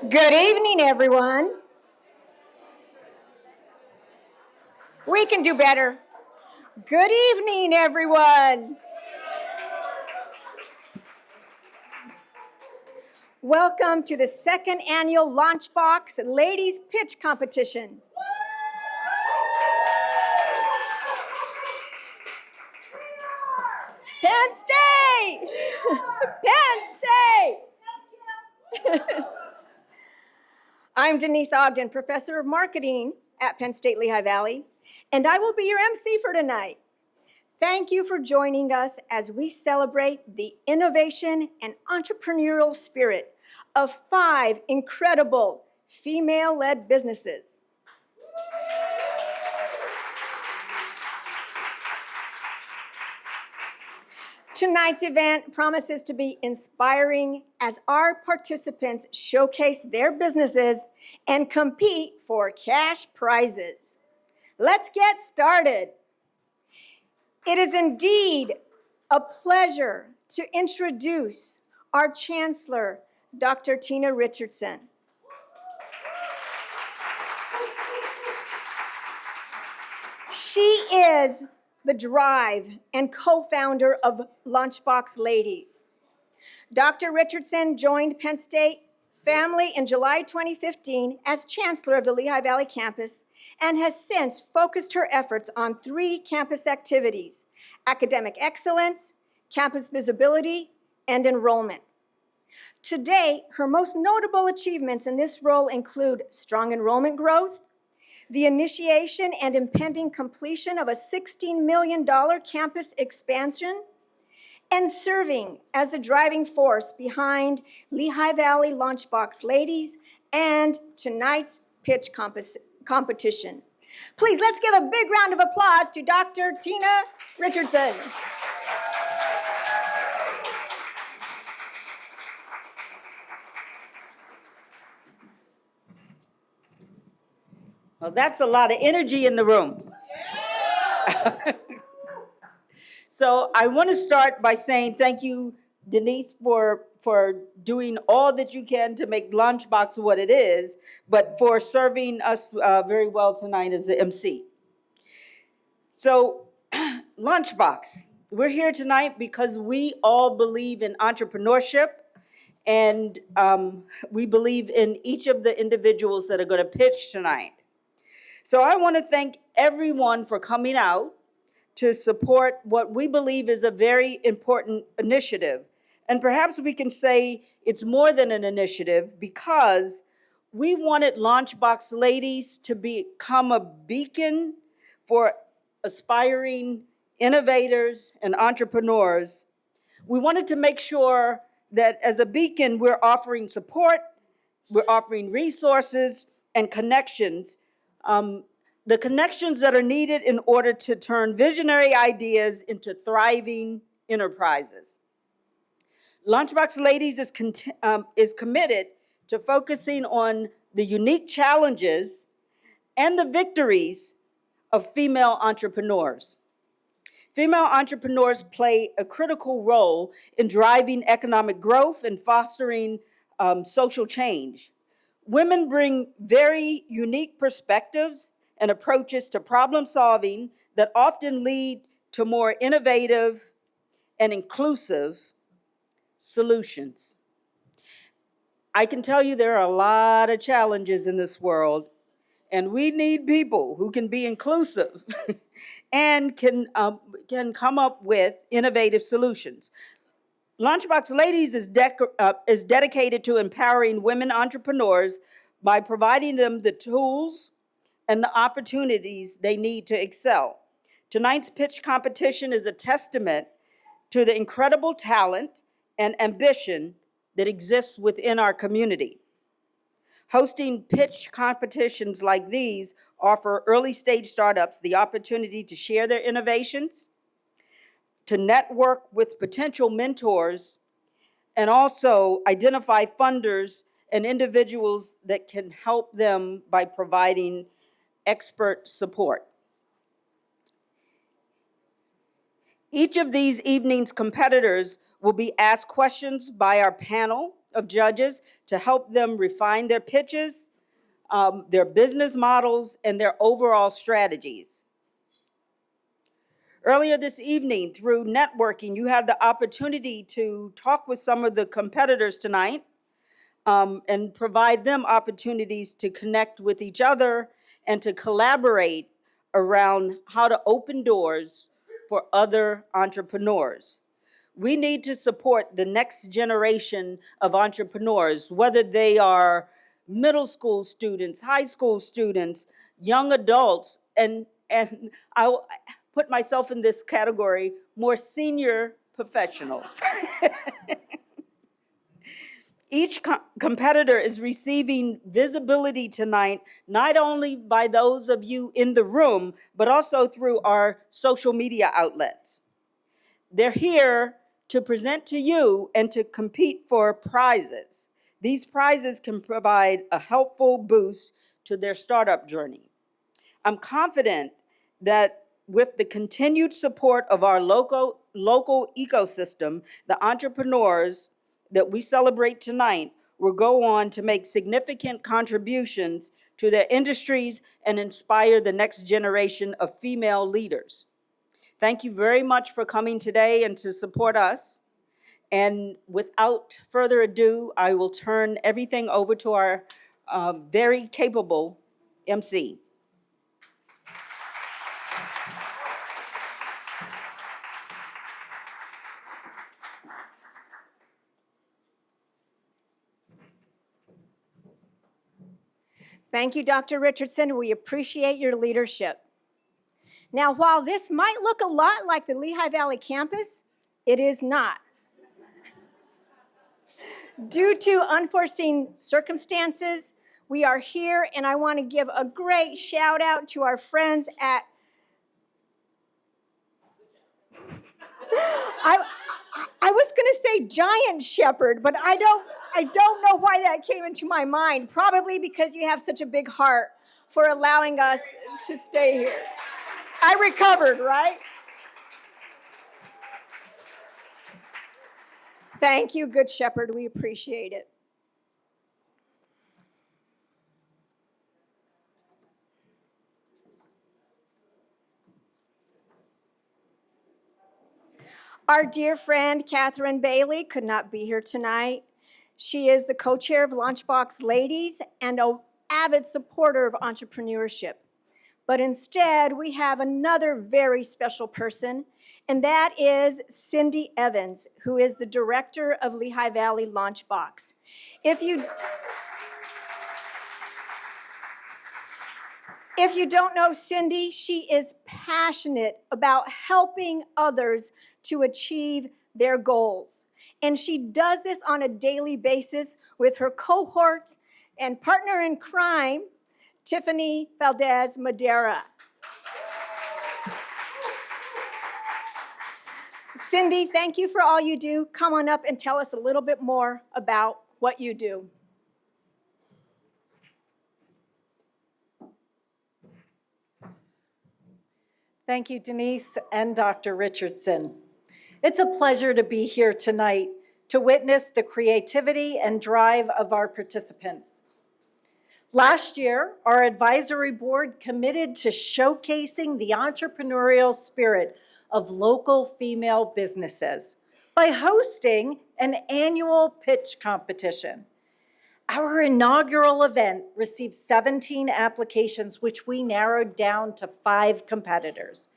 Good evening, everyone. We can do better. Good evening, everyone. Welcome to the second annual Launchbox Ladies Pitch Competition. Penn State! Penn State! I'm Denise Ogden, Professor of Marketing at Penn State Lehigh Valley, and I will be your MC for tonight. Thank you for joining us as we celebrate the innovation and entrepreneurial spirit of 5 incredible female-led businesses. Tonight's event promises to be inspiring as our participants showcase their businesses and compete for cash prizes. Let's get started. It is indeed a pleasure to introduce our Chancellor, Dr. Tina Richardson. She is the drive and co-founder of Launchbox Ladies. Dr. Richardson joined Penn State family in July 2015 as Chancellor of the Lehigh Valley campus and has since focused her efforts on 3 campus activities: academic excellence, campus visibility, and enrollment. Today, her most notable achievements in this role include strong enrollment growth, the initiation and impending completion of a $16 million campus expansion, and serving as a driving force behind Lehigh Valley Launchbox Ladies and tonight's pitch competition. Please, let's give a big round of applause to Dr. Tina Richardson. Well, that's a lot of energy in the room. So I want to start by saying thank you, Denise, for doing all that you can to make Launchbox what it is, but for serving us very well tonight as the MC. So Launchbox, we're here tonight because we all believe in entrepreneurship, and we believe in each of the individuals that are going to pitch tonight. So I want to thank everyone for coming out to support what we believe is a very important initiative. And perhaps we can say it's more than an initiative because we wanted Launchbox Ladies to become a beacon for aspiring innovators and entrepreneurs. We wanted to make sure that as a beacon, we're offering support, we're offering resources and connections, the connections that are needed in order to turn visionary ideas into thriving enterprises. Launchbox Ladies is committed to focusing on the unique challenges and the victories of female entrepreneurs. Female entrepreneurs play a critical role in driving economic growth and fostering social change. Women bring very unique perspectives and approaches to problem solving that often lead to more innovative and inclusive solutions. I can tell you there are a lot of challenges in this world, and we need people who can be inclusive and can come up with innovative solutions. Launchbox Ladies is dedicated to empowering women entrepreneurs by providing them the tools and the opportunities they need to excel. Tonight's pitch competition is a testament to the incredible talent and ambition that exists within our community. Hosting pitch competitions like these offer early stage startups the opportunity to share their innovations, to network with potential mentors, and also identify funders and individuals that can help them by providing expert support. Each of these evening's competitors will be asked questions by our panel of judges to help them refine their pitches, their business models, and their overall strategies. Earlier this evening, through networking, you had the opportunity to talk with some of the competitors tonight and provide them opportunities to connect with each other and to collaborate around how to open doors for other entrepreneurs. We need to support the next generation of entrepreneurs, whether they are middle school students, high school students, young adults, and I put myself in this category, more senior professionals. Each competitor is receiving visibility tonight, not only by those of you in the room, but also through our social media outlets. They're here to present to you and to compete for prizes. These prizes can provide a helpful boost to their startup journey. I'm confident that with the continued support of our local ecosystem, the entrepreneurs that we celebrate tonight will go on to make significant contributions to their industries and inspire the next generation of female leaders. Thank you very much for coming today and to support us. And without further ado, I will turn everything over to our very capable MC. Thank you, Dr. Richardson. We appreciate your leadership. Now, while this might look a lot like the Lehigh Valley campus, it is not. Due to unforeseen circumstances, we are here, and I want to give a great shout out to our friends at I was going to say Giant Shepherd, but I don't know why that came into my mind. Probably because you have such a big heart for allowing us to stay here. I recovered, right? Thank you, Good Shepherd. We appreciate it. Our dear friend, Catherine Bailey, could not be here tonight. She is the co-chair of Launchbox Ladies and an avid supporter of entrepreneurship. But instead, we have another very special person, and that is Cindy Evans, who is the director of Lehigh Valley Launchbox. If you don't know Cindy, she is passionate about helping others to achieve their goals. And she does this on a daily basis with her cohort and partner in crime, Tiffany Valdez Madera. Cindy, thank you for all you do. Come on up and tell us a little bit more about what you do. Thank you, Denise and Dr. Richardson. It's a pleasure to be here tonight to witness the creativity and drive of our participants. Last year, our advisory board committed to showcasing the entrepreneurial spirit of local female businesses by hosting an annual pitch competition. Our inaugural event received 17 applications, which we narrowed down to 5 competitors.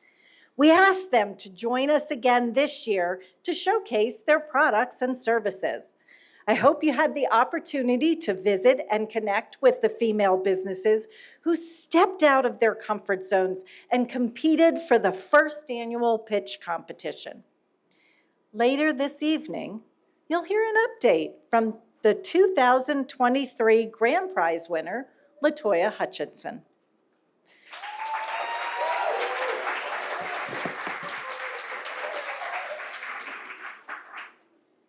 We asked them to join us again this year to showcase their products and services. I hope you had the opportunity to visit and connect with the female businesses who stepped out of their comfort zones and competed for the first annual pitch competition. Later this evening, you'll hear an update from the 2023 Grand Prize winner, LaToya Hutchinson.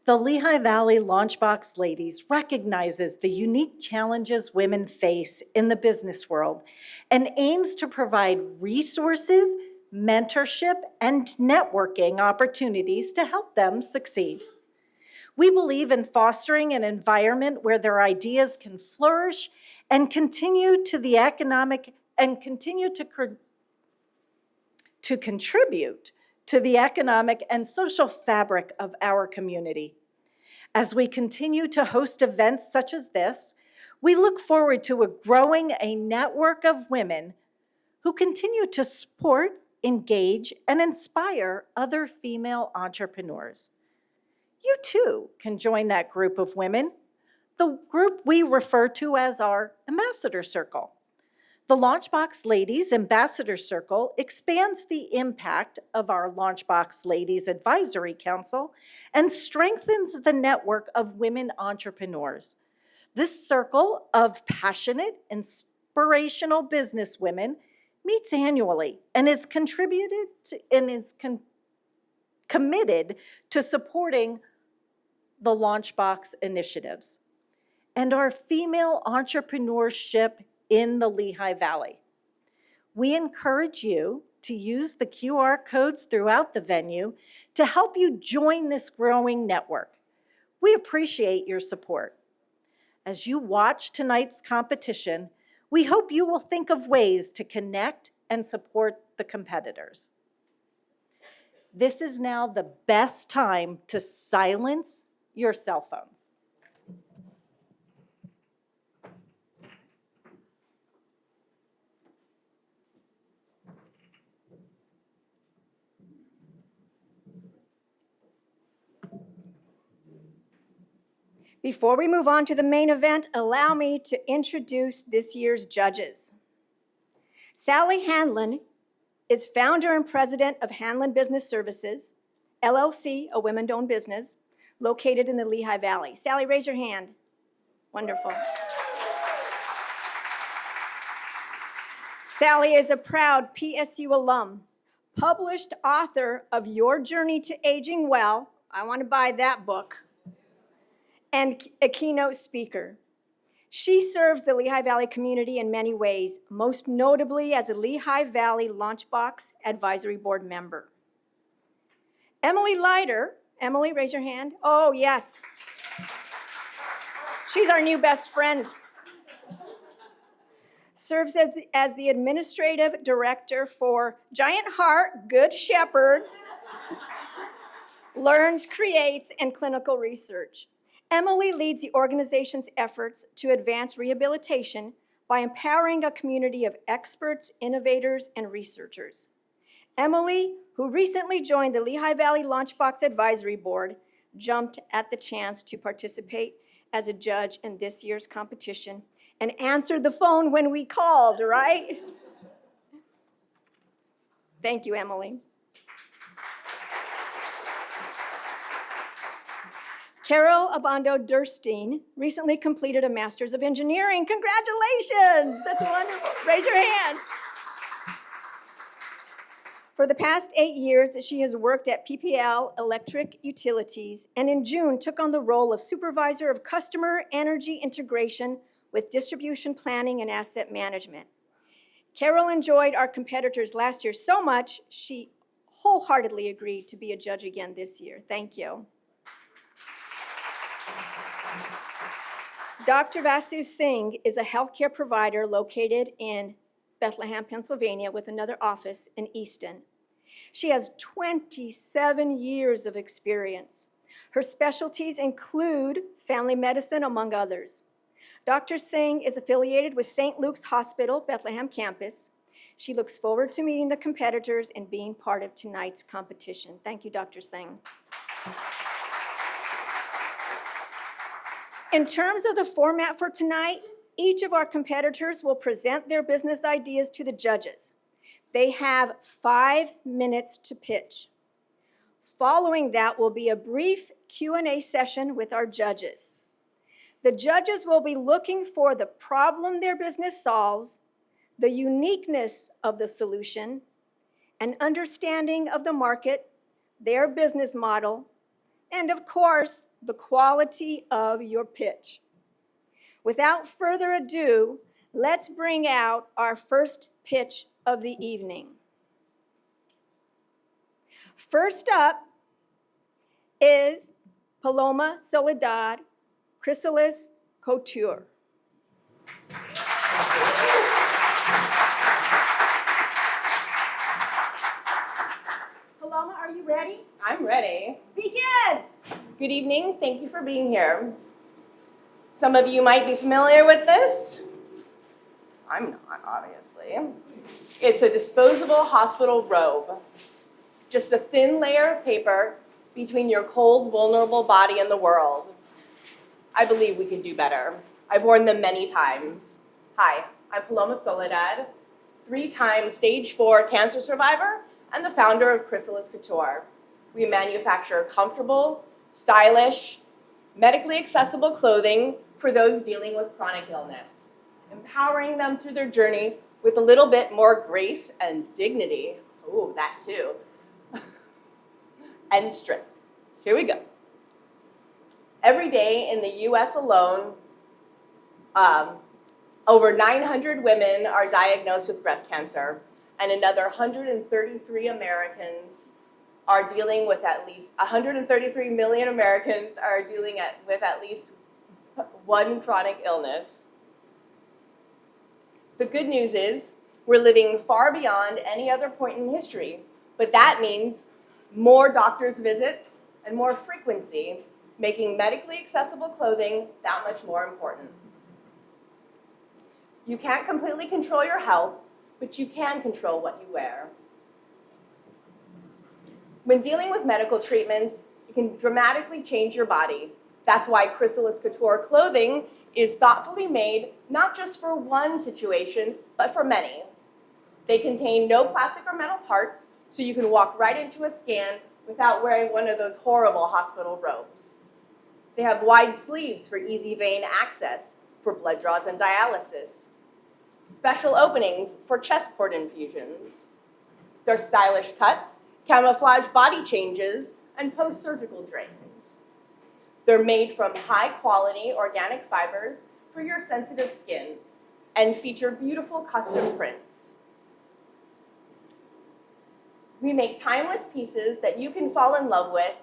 The Lehigh Valley Launchbox Ladies recognizes the unique challenges women face in the business world and aims to provide resources, mentorship, and networking opportunities to help them succeed. We believe in fostering an environment where their ideas can flourish and continue to contribute to the economic and social fabric of our community. As we continue to host events such as this, we look forward to growing a network of women who continue to support, engage, and inspire other female entrepreneurs. You too can join that group of women, the group we refer to as our Ambassador Circle. The Launchbox Ladies Ambassador Circle expands the impact of our Launchbox Ladies Advisory Council and strengthens the network of women entrepreneurs. This circle of passionate, inspirational businesswomen meets annually and is committed to supporting the Launchbox initiatives and our female entrepreneurship in the Lehigh Valley. We encourage you to use the QR codes throughout the venue to help you join this growing network. We appreciate your support. As you watch tonight's competition, we hope you will think of ways to connect and support the competitors. This is now the best time to silence your cell phones. Before we move on to the main event, allow me to introduce this year's judges. Sally Hanlon is founder and president of Hanlon Business Services, LLC, a women-owned business located in the Lehigh Valley. Sally, raise your hand. Wonderful. Sally is a proud PSU alum, published author of Your Journey to Aging Well. I want to buy that book. And a keynote speaker. She serves the Lehigh Valley community in many ways, most notably as a Lehigh Valley Launchbox Advisory Board member. Emily Leiter, Emily, raise your hand. Oh, yes. She's our new best friend. Serves as the administrative director for Giant Heart, Good Shepherds, Learns, Creates, and Clinical Research. Emily leads the organization's efforts to advance rehabilitation by empowering a community of experts, innovators, and researchers. Emily, who recently joined the Lehigh Valley Launchbox Advisory Board, jumped at the chance to participate as a judge in this year's competition and answered the phone when we called, right? Thank you, Emily. Carol Abando Durstein recently completed a Master's of Engineering. Congratulations! That's wonderful. Raise your hand. For the past 8 years, she has worked at PPL Electric Utilities, and in June took on the role of Supervisor of Customer Energy Integration with Distribution Planning and Asset Management. Carol enjoyed our competitors last year so much, she wholeheartedly agreed to be a judge again this year. Thank you. Dr. Vasu Singh is a healthcare provider located in Bethlehem, Pennsylvania, with another office in Easton. She has 27 years of experience. Her specialties include family medicine, among others. Dr. Singh is affiliated with St. Luke's Hospital, Bethlehem campus. She looks forward to meeting the competitors and being part of tonight's competition. Thank you, Dr. Singh. In terms of the format for tonight, each of our competitors will present their business ideas to the judges. They have 5 minutes to pitch. Following that will be a brief Q&A session with our judges. The judges will be looking for the problem their business solves, the uniqueness of the solution, an understanding of the market, their business model, and of course, the quality of your pitch. Without further ado, let's bring out our first pitch of the evening. First up is Paloma Soledad Chrysalis Couture. Paloma, are you ready? I'm ready. Begin! Good evening. Thank you for being here. Some of you might be familiar with this. I'm not, obviously. It's a disposable hospital robe. Just a thin layer of paper between your cold, vulnerable body and the world. I believe we can do better. I've worn them many times. Hi, I'm Paloma Soledad, 3-time stage 4 cancer survivor and the founder of Chrysalis Couture. We manufacture comfortable, stylish, medically accessible clothing for those dealing with chronic illness, empowering them through their journey with a little bit more grace and dignity. Ooh, that too. And strength. Here we go. Every day in the US alone, over 900 women are diagnosed with breast cancer, and another 133 Americans are dealing with 133 million Americans are dealing with at least one chronic illness. The good news is we're living far beyond any other point in history, but that means more doctors' visits and more frequency, making medically accessible clothing that much more important. You can't completely control your health, but you can control what you wear. When dealing with medical treatments, it can dramatically change your body. That's why Chrysalis Couture clothing is thoughtfully made not just for one situation, but for many. They contain no plastic or metal parts, so you can walk right into a scan without wearing one of those horrible hospital robes. They have wide sleeves for easy vein access for blood draws and dialysis. Special openings for chest port infusions. Their stylish cuts, camouflage body changes, and post-surgical drains. They're made from high-quality organic fibers for your sensitive skin and feature beautiful custom prints. We make timeless pieces that you can fall in love with,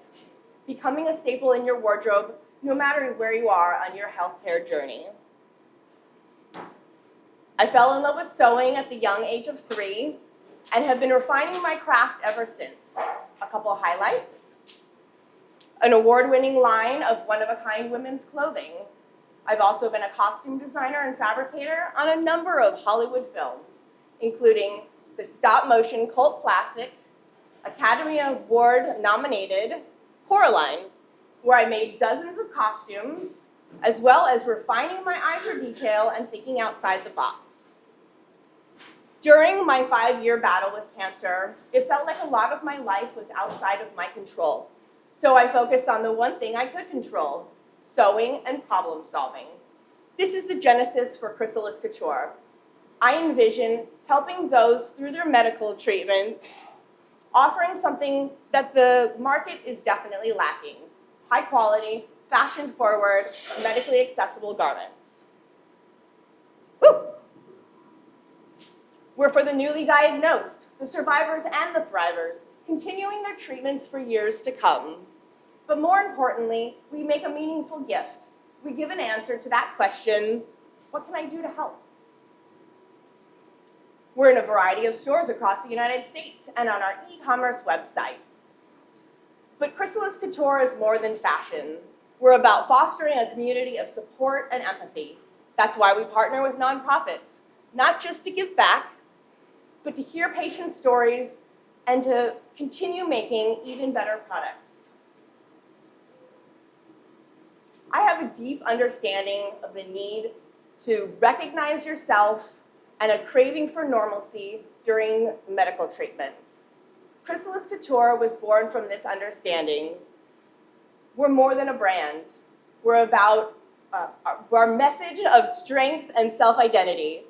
becoming a staple in your wardrobe no matter where you are on your healthcare journey. I fell in love with sewing at the young age of 3 and have been refining my craft ever since. A couple highlights: an award-winning line of one-of-a-kind women's clothing. I've also been a costume designer and fabricator on a number of Hollywood films, including the stop-motion cult classic, Academy Award-nominated Coraline, where I made dozens of costumes, as well as refining my eye for detail and thinking outside the box. During my 5-year battle with cancer, it felt like a lot of my life was outside of my control. So I focused on the one thing I could control: sewing and problem solving. This is the genesis for Chrysalis Couture. I envision helping those through their medical treatments, offering something that the market is definitely lacking: high quality, fashion-forward, medically accessible garments. Woo! We're for the newly diagnosed, the survivors and the thrivers, continuing their treatments for years to come. But more importantly, we make a meaningful gift. We give an answer to that question: what can I do to help? We're in a variety of stores across the United States and on our e-commerce website. But Chrysalis Couture is more than fashion. We're about fostering a community of support and empathy. That's why we partner with nonprofits, not just to give back, but to hear patient stories and to continue making even better products. I have a deep understanding of the need to recognize yourself and a craving for normalcy during medical treatments. Chrysalis Couture was born from this understanding. We're more than a brand. We're about our message of strength and self-identity.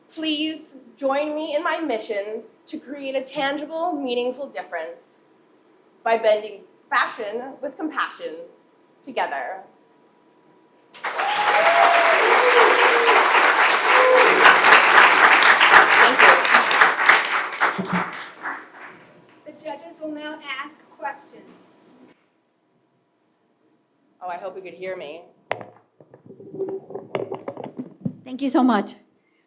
Please join me in my mission to create a tangible, meaningful difference by blending fashion with compassion together. Thank you. The Judges will now ask questions. Oh, I hope you could hear me. Thank you so much.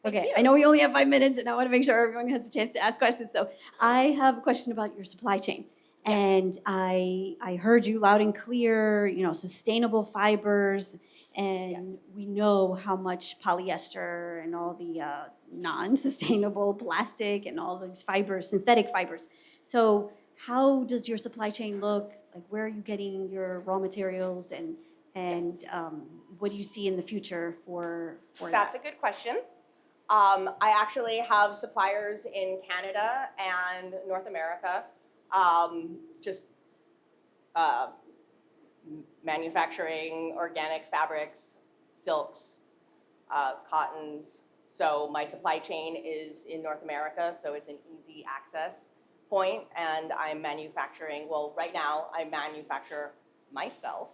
Thank Okay, you. I know we only have 5 minutes, and I want to make sure everyone has a chance to ask questions. So I have a question about your supply chain. Yes. And I heard you loud and clear, sustainable fibers, and Yes. we know how much polyester and all the non-sustainable plastic and all these fibers, synthetic fibers. So how does your supply chain look? Like, where are you getting your raw materials, and what do you see in the future for That's that? a good question. I actually have suppliers in Canada and North America, just uh, manufacturing organic fabrics, silks, cottons. So my supply chain is in North America, so it's an easy access point, and I'm manufacturing, well, right now I manufacture myself,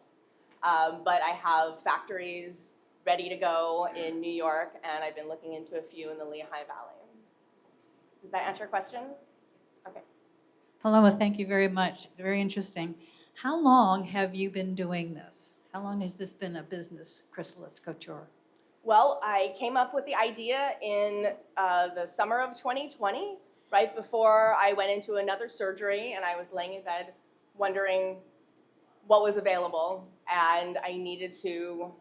but I have factories ready to go in New York, and I've been looking into a few in the Lehigh Valley. Does that answer your question? Okay. Paloma, thank you very much. Very interesting. How long have you been doing this? How long has this been a business, Chrysalis Couture? Well, I came up with the idea in the summer of 2020, right before I went into another surgery, and I was laying in bed wondering what was available, and I needed to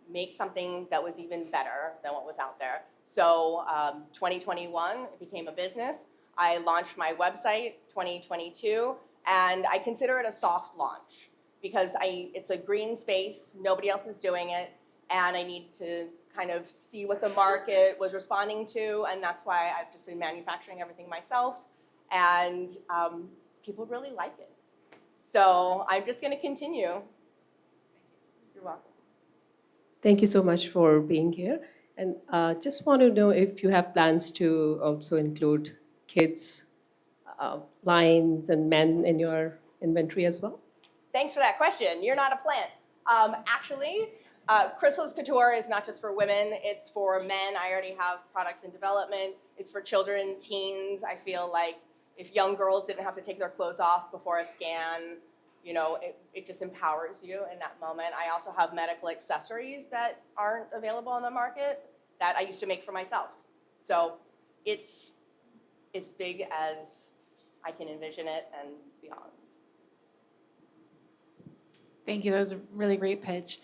make something that was even better than what was out there. So 2021, it became a business. I launched my website 2022, and I consider it a soft launch because it's a green space, nobody else is doing it, and I need to kind of see what the market was responding to, and that's why I've just been manufacturing everything myself, and people really like it. So I'm just going to continue. You're welcome. Thank you so much for being here. And just want to know if you have plans to also include kids, lines, and men in your inventory as well? Thanks for that question. You're not a plant. Actually, Chrysalis Couture is not just for women, it's for men. I already have products in development. It's for children, teens. I feel like if young girls didn't have to take their clothes off before a scan, it just empowers you in that moment. I also have medical accessories that aren't available on the market that I used to make for myself. So it's as big as I can envision it and beyond. Thank you. That was a really great pitch.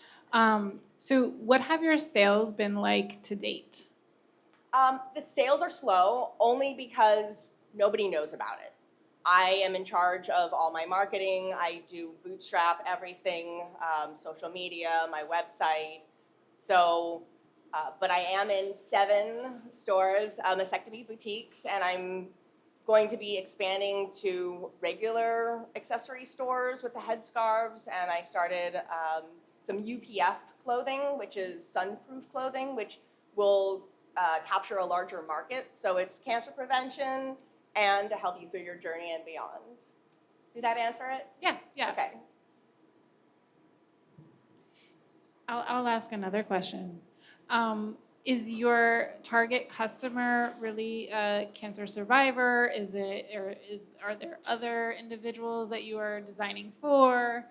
So what have your sales been like to date? The sales are slow only because nobody knows about it. I am in charge of all my marketing. I do bootstrap everything, social media, my website. So, but I am in 7 stores, mastectomy boutiques, and I'm going to be expanding to regular accessory stores with the headscarves, and I started some UPF clothing, which is sunproof clothing, which will capture a larger market. So it's cancer prevention and to help you through your journey and beyond. Did that answer it? Yeah. Okay. I'll ask another question. Is your target customer really a cancer survivor? Are there other individuals that you are designing for?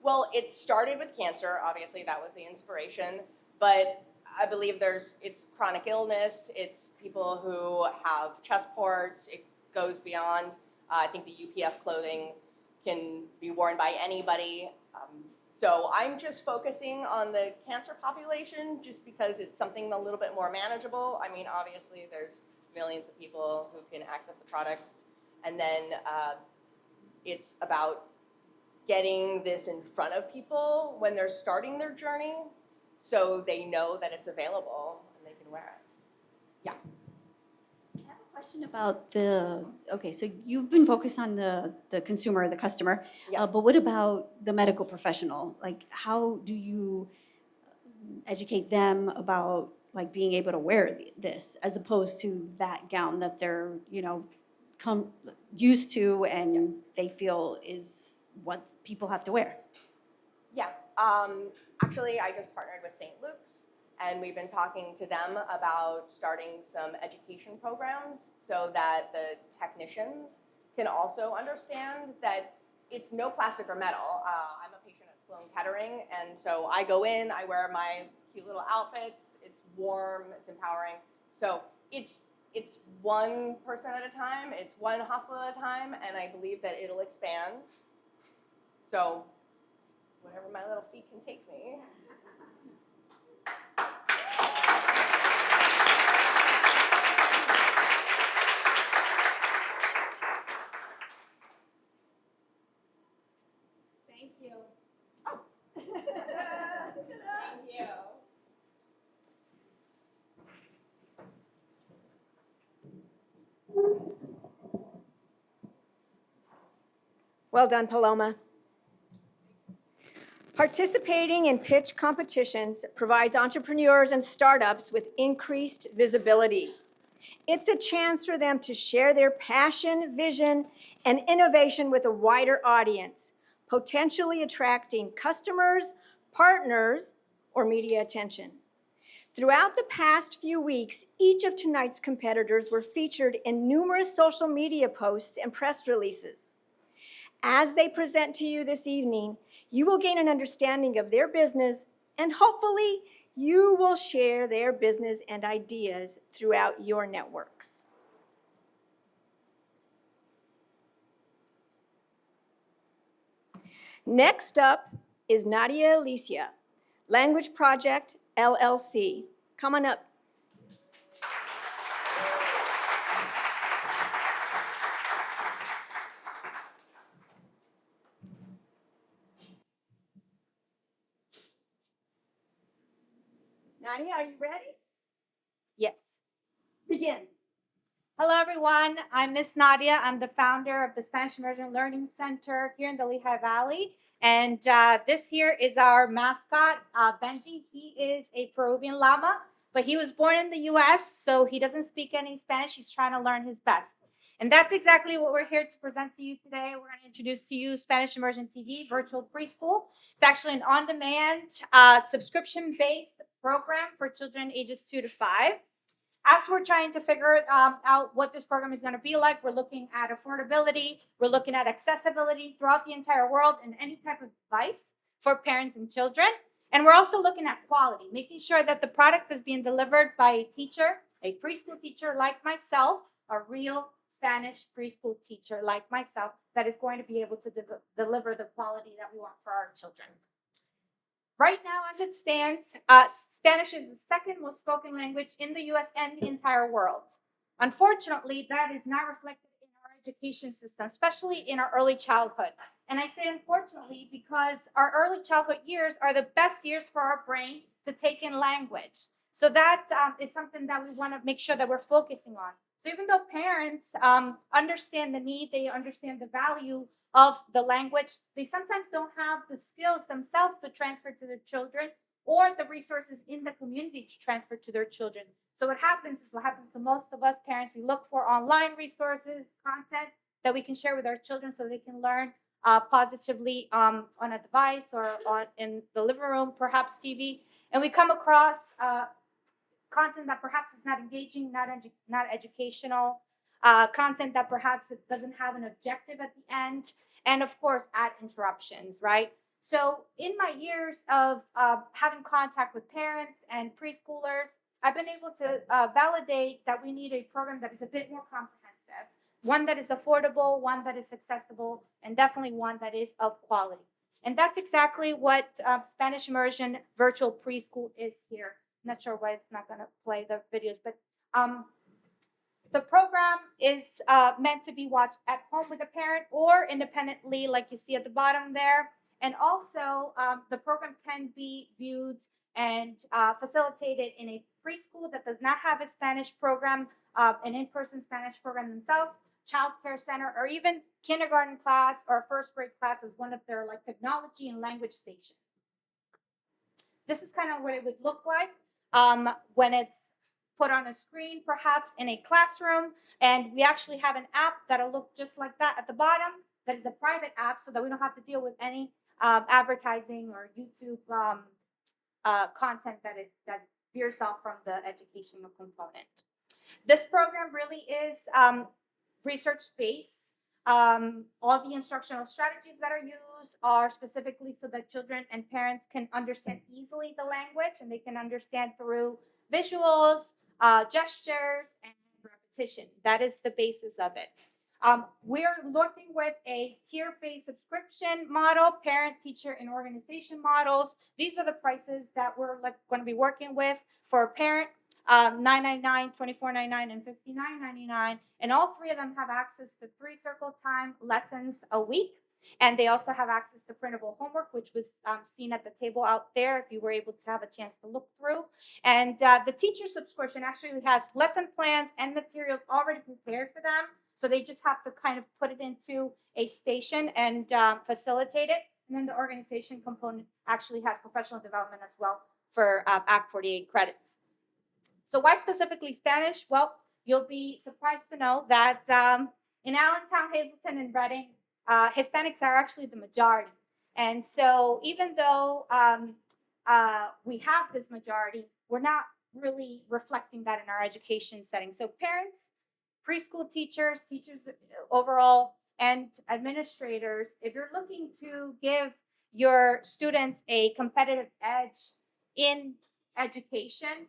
Well, it started with cancer. Obviously, that was the inspiration. But I believe it's chronic illness. It's people who have chest ports. It goes beyond. I think the UPF clothing can be worn by anybody. So I'm just focusing on the cancer population just because it's something a little bit more manageable. I mean, obviously, there's millions of people who can access the products. And then it's about getting this in front of people when they're starting their journey so they know that it's available and they can wear it. Yeah. I have a question about so you've been focused on the consumer, the customer, Yeah. but what about the medical professional? Like, how do you educate them about like being able to wear this as opposed to that gown that they're, used to and Yes. they feel is what people have to wear? Yeah. Actually, I just partnered with St. Luke's, and we've been talking to them about starting some education programs so that the technicians can also understand that it's no plastic or metal. I'm a patient at Sloan Kettering, and so I go in, I wear my cute little outfits, it's warm, it's empowering. So it's one person at a time, it's one hospital at a time, and I believe that it'll expand. So whatever my little feet can take me. Thank you. Thank you. Well done, Paloma. Participating in pitch competitions provides entrepreneurs and startups with increased visibility. It's a chance for them to share their passion, vision, and innovation with a wider audience, potentially attracting customers, partners, or media attention. Throughout the past few weeks, each of tonight's competitors were featured in numerous social media posts and press releases. As they present to you this evening, you will gain an understanding of their business, and hopefully you will share their business and ideas throughout your networks. Next up is Nadia Alicia, Language Project, LLC. Come on up. Nadia, are you ready? Yes. Begin. Hello, everyone. I'm Miss Nadia. I'm the founder of the Spanish Immersion Learning Center here in the Lehigh Valley. And this here is our mascot, Benji. He is a Peruvian llama, but he was born in the U.S., so he doesn't speak any Spanish. He's trying to learn his best. And that's exactly what we're here to present to you today. We're going to introduce to you Spanish Immersion TV Virtual Preschool. It's actually an on-demand, subscription-based program for children ages 2 to 5. As we're trying to figure out what this program is going to be like, we're looking at affordability, we're looking at accessibility throughout the entire world and any type of device for parents and children. And we're also looking at quality, making sure that the product is being delivered by a teacher, a preschool teacher like myself, a real Spanish preschool teacher like myself that is going to be able to deliver the quality that we want for our children. Right now, as it stands, Spanish is the second most spoken language in the U.S. and the entire world. Unfortunately, that is not reflected in our education system, especially in our early childhood. And I say unfortunately because our early childhood years are the best years for our brain to take in language. So that is something that we want to make sure that we're focusing on. So even though parents understand the need, they understand the value of the language, they sometimes don't have the skills themselves to transfer to their children or the resources in the community to transfer to their children. So what happens is what happens to most of us parents, we look for online resources, content that we can share with our children so they can learn positively on a device or in the living room, perhaps TV. And we come across content that perhaps is not engaging, not educational, content that perhaps it doesn't have an objective at the end, and of course, ad interruptions, right? So in my years of having contact with parents and preschoolers, I've been able to validate that we need a program that is a bit more comprehensive, one that is affordable, one that is accessible, and definitely one that is of quality. And that's exactly what Spanish Immersion Virtual Preschool is here. I'm not sure why it's not going to play the videos, but the program is meant to be watched at home with a parent or independently, like you see at the bottom there. And also, the program can be viewed and facilitated in a preschool that does not have a Spanish program, an in-person Spanish program themselves, child care center, or even kindergarten class or first grade class as one of their like technology and language stations. This is kind of what it would look like when it's put on a screen, perhaps in a classroom. And we actually have an app that'll look just like that at the bottom. That is a private app so that we don't have to deal with any advertising or YouTube content that veers off from the educational component. This program really is research-based. All the instructional strategies that are used are specifically so that children and parents can understand easily the language and they can understand through visuals, gestures, and repetition. That is the basis of it. We're looking with a tier-based subscription model, parent, teacher, and organization models. These are the prices that we're going to be working with for a parent. $9.99, $24.99, and $59.99. And all three of them have access to 3 circle time lessons a week. And they also have access to printable homework, which was seen at the table out there if you were able to have a chance to look through. And the teacher subscription actually has lesson plans and materials already prepared for them. So they just have to kind of put it into a station and facilitate it. And then the organization component actually has professional development as well for Act 48 credits. So why specifically Spanish? Well, you'll be surprised to know that in Allentown, Hazleton, and Reading, Hispanics are actually the majority. And so even though we have this majority, we're not really reflecting that in our education setting. So parents, preschool teachers, teachers overall, and administrators, if you're looking to give your students a competitive edge in education,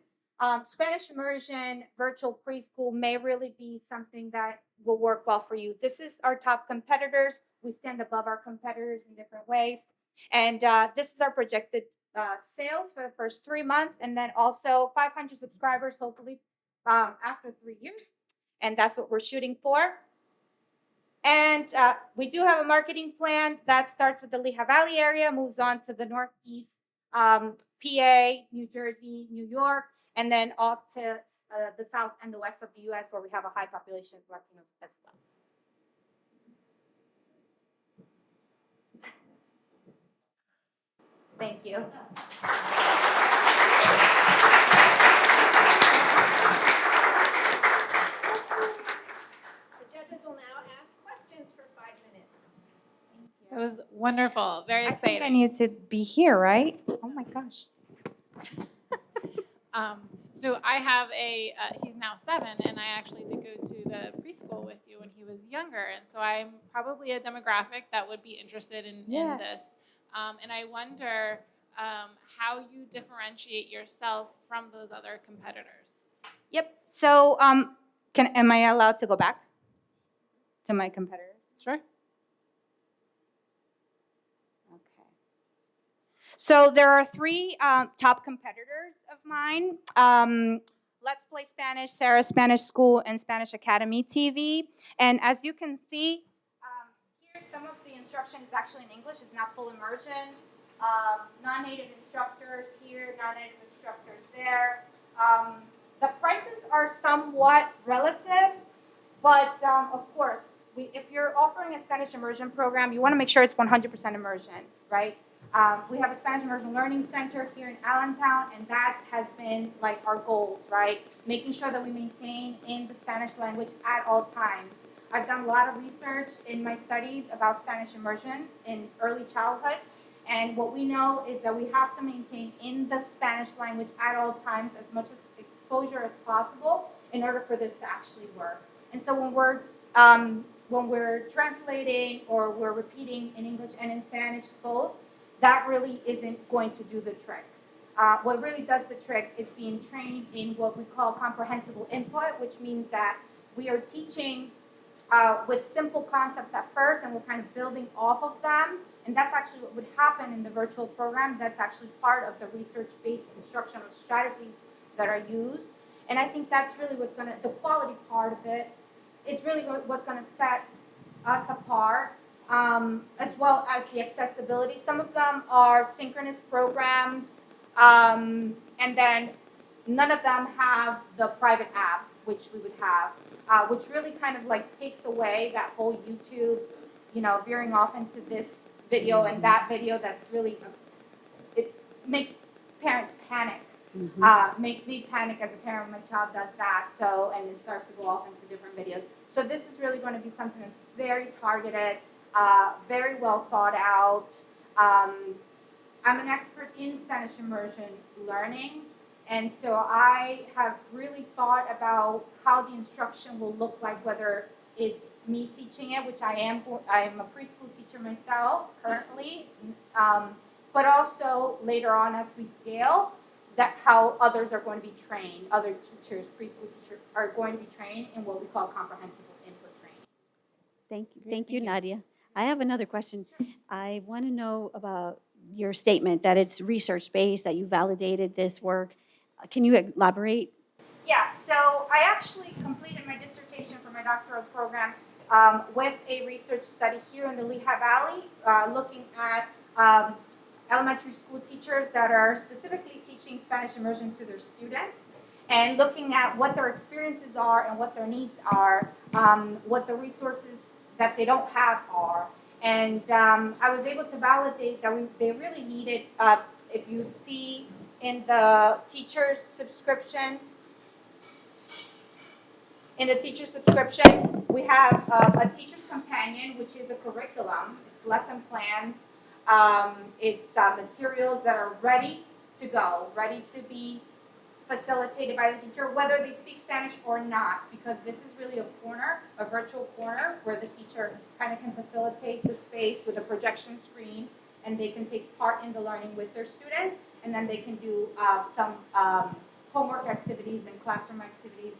Spanish immersion, virtual preschool may really be something that will work well for you. This is our top competitors. We stand above our competitors in different ways. And this is our projected sales for the first 3 months, and then also 500 subscribers, hopefully after 3 years. And that's what we're shooting for. And we do have a marketing plan that starts with the Lehigh Valley area, moves on to the Northeast, PA, New Jersey, New York, and then off to the South and the West of the U.S., where we have a high population of Latinos as well. Thank you. The judges will now ask questions for 5 minutes. That was wonderful, very I think I exciting. need to be here, right? Oh my gosh. So I have he's now 7, and I actually did go to the preschool with you when he was younger. And so I'm probably a demographic that would be interested in this. And I wonder how you differentiate yourself from those other competitors. Yep. So, am I allowed to go back to my competitor? Sure. Okay. So there are 3 top competitors of mine. Let's Play Spanish, Sarah Spanish School, and Spanish Academy TV. And as you can see, here some of the instruction is actually in English. It's not full immersion. Non-native instructors here, non-native instructors there. The prices are somewhat relative, but of course, if you're offering a Spanish immersion program, you want to make sure it's 100% immersion, right? We have a Spanish Immersion Learning Center here in Allentown, and that has been like our goal, right? Making sure that we maintain in the Spanish language at all times. I've done a lot of research in my studies about Spanish immersion in early childhood, and what we know is that we have to maintain in the Spanish language at all times as much as exposure as possible in order for this to actually work. And so when we're translating or we're repeating in English and in Spanish both, that really isn't going to do the trick. What really does the trick is being trained in what we call comprehensible input, which means that we are teaching with simple concepts at first, and we're kind of building off of them. And that's actually what would happen in the virtual program. That's actually part of the research-based instructional strategies that are used. And I think that's really the quality part of it is really what's gonna set us apart, as well as the accessibility. Some of them are synchronous programs, and then none of them have the private app, which we would have, which really kind of like takes away that whole YouTube, veering off into this video and that video. That's really, it makes parents panic. Makes me panic as a parent when my child does that. So, and it starts to go off into different videos. So this is really going to be something that's very targeted, very well thought out. I'm an expert in Spanish immersion learning, and so I have really thought about how the instruction will look like, whether it's me teaching it, which I am a preschool teacher myself currently, but also later on as we scale, that how others are going to be trained, other teachers, preschool teachers are going to be trained in what we call comprehensive input training. Thank you, Nadia. I have another question. I want to know about your statement that it's research-based, that you validated this work. Can you elaborate? Yeah, so I actually completed my dissertation for my doctoral program with a research study here in the Lehigh Valley, looking at elementary school teachers that are specifically teaching Spanish immersion to their students, and looking at what their experiences are and what their needs are, what the resources that they don't have are. And I was able to validate that they really needed, if you see in the teacher's subscription, we have a teacher's companion, which is a curriculum. It's lesson plans. It's materials that are ready to go, ready to be facilitated by the teacher, whether they speak Spanish or not, because this is really a virtual corner, where the teacher kind of can facilitate the space with a projection screen, and they can take part in the learning with their students, and then they can do some homework activities and classroom activities,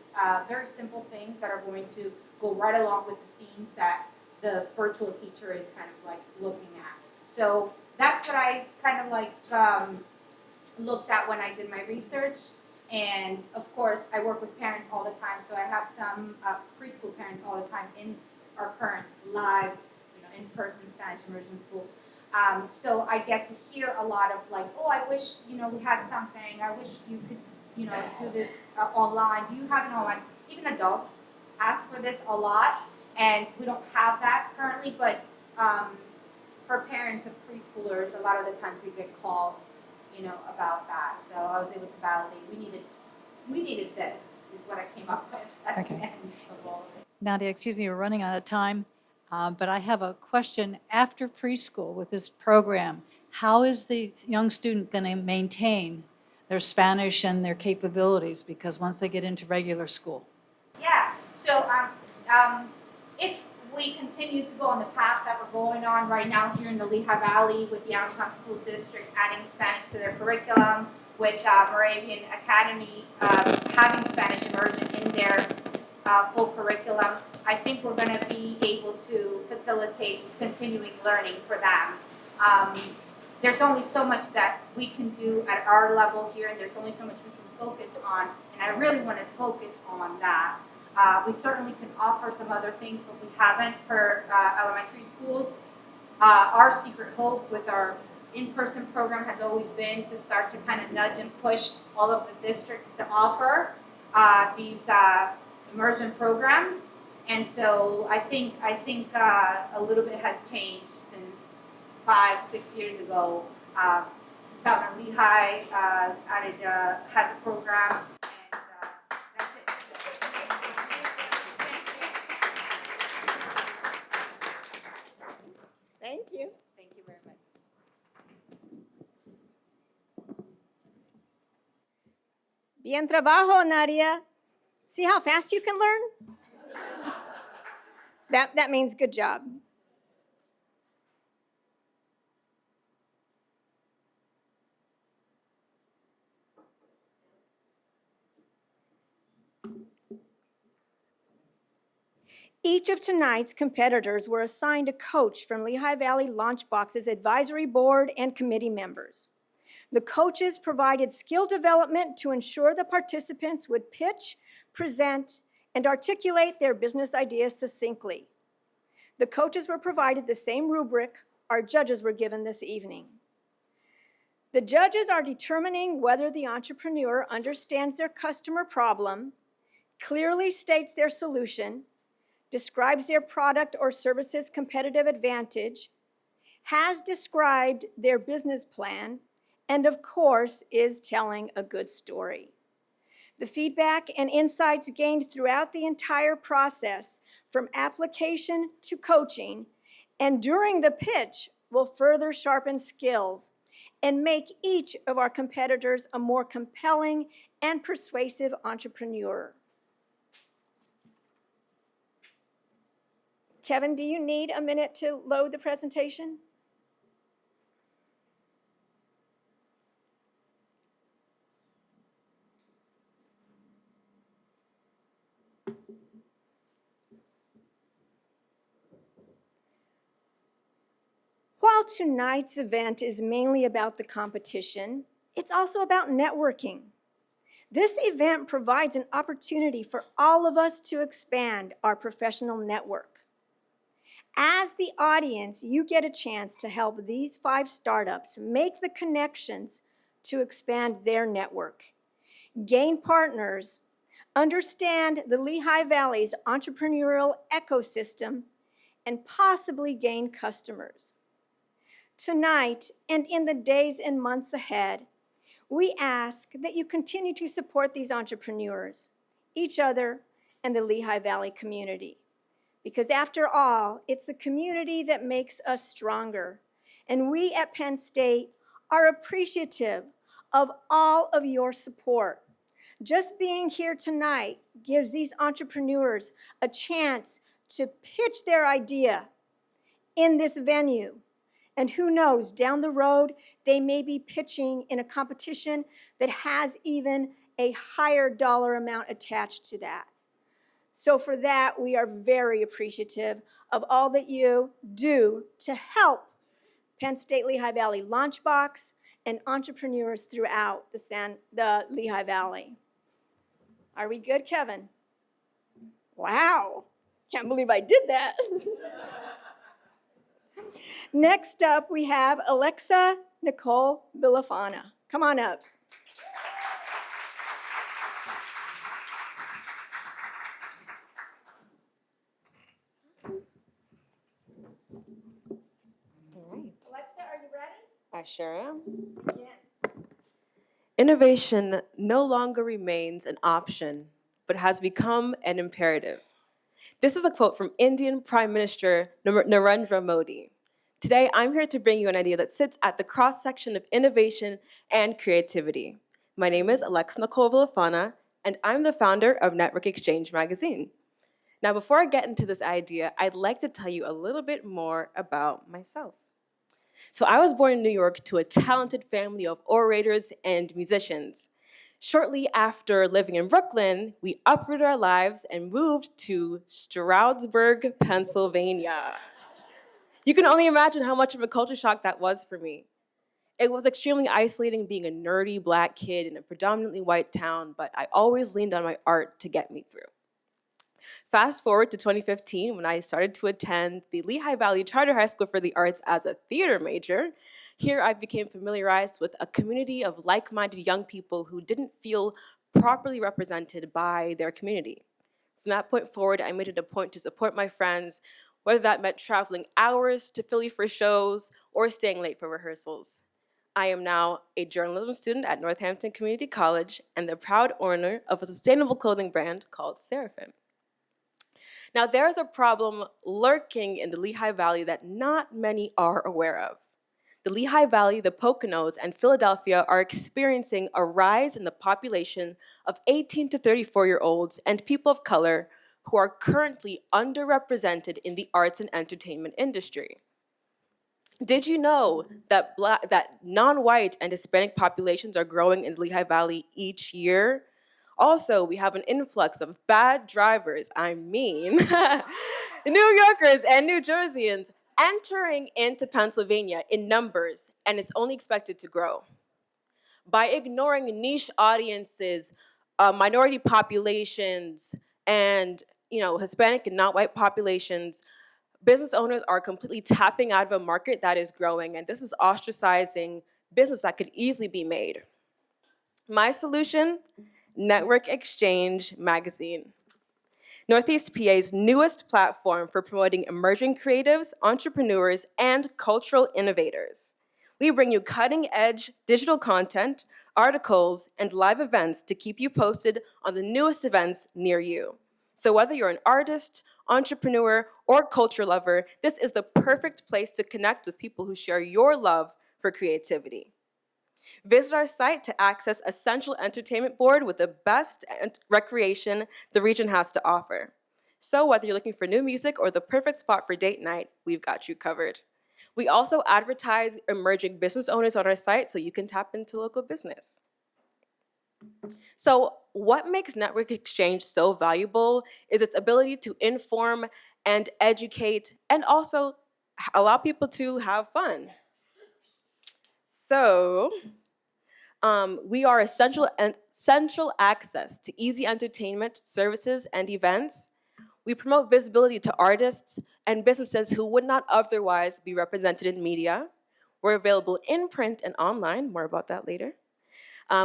very simple things that are going to go right along with the themes that the virtual teacher is kind of like looking at. So that's what I kind of like looked at when I did my research. And of course, I work with parents all the time, so I have some preschool parents all the time in our current live, in-person Spanish immersion school. So I get to hear a lot of like, oh, I wish, we had something. I wish you could, do this online. Do you have it online? Even adults ask for this a lot, and we don't have that currently, but for parents of preschoolers, a lot of the times we get calls, about that. So I was able to validate we needed this, is what I came up with at the end of all of it. Nadia, excuse me, we're running out of time, but I have a question. After preschool with this program, how is the young student going to maintain their Spanish and their capabilities? Because once they get into regular school. Yeah, so if we continue to go on the path that we're going on right now here in the Lehigh Valley with the Allentown School District adding Spanish to their curriculum, with Moravian Academy having Spanish immersion in their full curriculum, I think we're going to be able to facilitate continuing learning for them. There's only so much that we can do at our level here, and there's only so much we can focus on, and I really want to focus on that. We certainly can offer some other things, but we haven't for elementary schools. Our secret hope with our in-person program has always been to start to kind of nudge and push all of the districts to offer these immersion programs. And so I think a little bit has changed since 5-6 years ago. Southern Lehigh has a program. That's it. Thank you. Thank you very much. Bien trabajo, Nadia. See how fast you can learn? That means good job. Each of tonight's competitors were assigned a coach from Lehigh Valley Launchbox's advisory board and committee members. The coaches provided skill development to ensure the participants would pitch, present, and articulate their business ideas succinctly. The coaches were provided the same rubric our judges were given this evening. The judges are determining whether the entrepreneur understands their customer problem, clearly states their solution, describes their product or service's competitive advantage, has described their business plan, and of course, is telling a good story. The feedback and insights gained throughout the entire process, from application to coaching, and during the pitch, will further sharpen skills and make each of our competitors a more compelling and persuasive entrepreneur. Kevin, do you need a minute to load the presentation? While tonight's event is mainly about the competition, it's also about networking. This event provides an opportunity for all of us to expand our professional network. As the audience, you get a chance to help these 5 startups make the connections to expand their network, gain partners, understand the Lehigh Valley's entrepreneurial ecosystem, and possibly gain customers. Tonight, and in the days and months ahead, we ask that you continue to support these entrepreneurs, each other, and the Lehigh Valley community. Because after all, it's the community that makes us stronger. And we at Penn State are appreciative of all of your support. Just being here tonight gives these entrepreneurs a chance to pitch their idea in this venue. And who knows, down the road, they may be pitching in a competition that has even a higher dollar amount attached to that. So for that, we are very appreciative of all that you do to help Penn State Lehigh Valley Launchbox and entrepreneurs throughout the Lehigh Valley. Are we good, Kevin? Wow, can't believe I did that. Next up, we have Alexa Nicole Bilafana. Come on up. All right. Alexa, are you ready? I sure am. Yeah. Innovation no longer remains an option, but has become an imperative. This is a quote from Indian Prime Minister Narendra Modi. Today, I'm here to bring you an idea that sits at the cross-section of innovation and creativity. My name is Alexa Nicole Villafana, and I'm the founder of Network Exchange magazine. Now, before I get into this idea, I'd like to tell you a little bit more about myself. So I was born in New York to a talented family of orators and musicians. Shortly after living in Brooklyn, we uprooted our lives and moved to Stroudsburg, Pennsylvania. You can only imagine how much of a culture shock that was for me. It was extremely isolating being a nerdy Black kid in a predominantly white town, but I always leaned on my art to get me through. Fast forward to 2015, when I started to attend the Lehigh Valley Charter High School for the Arts as a theater major. Here I became familiarized with a community of like-minded young people who didn't feel properly represented by their community. From that point forward, I made it a point to support my friends, whether that meant traveling hours to Philly for shows or staying late for rehearsals. I am now a journalism student at Northampton Community College and the proud owner of a sustainable clothing brand called Seraphim. Now, there is a problem lurking in the Lehigh Valley that not many are aware of. The Lehigh Valley, the Poconos, and Philadelphia are experiencing a rise in the population of 18 to 34-year-olds and people of color who are currently underrepresented in the arts and entertainment industry. Did you know that non-white and Hispanic populations are growing in the Lehigh Valley each year? Also, we have an influx of bad drivers, New Yorkers and New Jerseyans entering into Pennsylvania in numbers, and it's only expected to grow. By ignoring niche audiences, minority populations, and Hispanic and not white populations, business owners are completely tapping out of a market that is growing, and this is ostracizing business that could easily be made. My solution? Network Exchange magazine. Northeast PA's newest platform for promoting emerging creatives, entrepreneurs, and cultural innovators. We bring you cutting-edge digital content, articles, and live events to keep you posted on the newest events near you. So whether you're an artist, entrepreneur, or culture lover, this is the perfect place to connect with people who share your love for creativity. Visit our site to access a central entertainment board with the best recreation the region has to offer. So whether you're looking for new music or the perfect spot for date night, we've got you covered. We also advertise emerging business owners on our site so you can tap into local business. So what makes Network Exchange so valuable is its ability to inform and educate and also allow people to have fun. So we are central access to easy entertainment, services, and events. We promote visibility to artists and businesses who would not otherwise be represented in media. We're available in print and online, more about that later.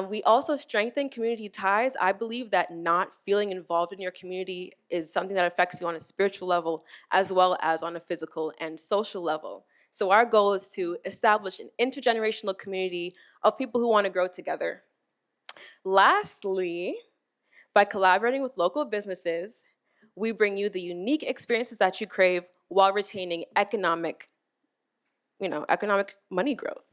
We also strengthen community ties. I believe that not feeling involved in your community is something that affects you on a spiritual level as well as on a physical and social level. So our goal is to establish an intergenerational community of people who want to grow together. Lastly, by collaborating with local businesses, we bring you the unique experiences that you crave while retaining economic money growth.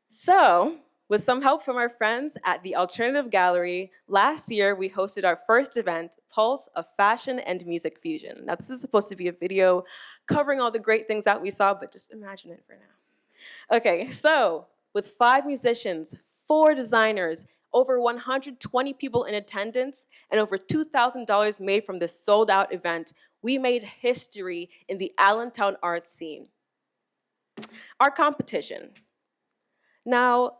So, with some help from our friends at the Alternative Gallery, last year we hosted our first event, Pulse of Fashion and Music Fusion. Now, this is supposed to be a video covering all the great things that we saw, but just imagine it for now. Okay, so with 5 musicians, 4 designers, over 120 people in attendance, and over $2,000 made from this sold-out event, we made history in the Allentown art scene. Our competition. Now,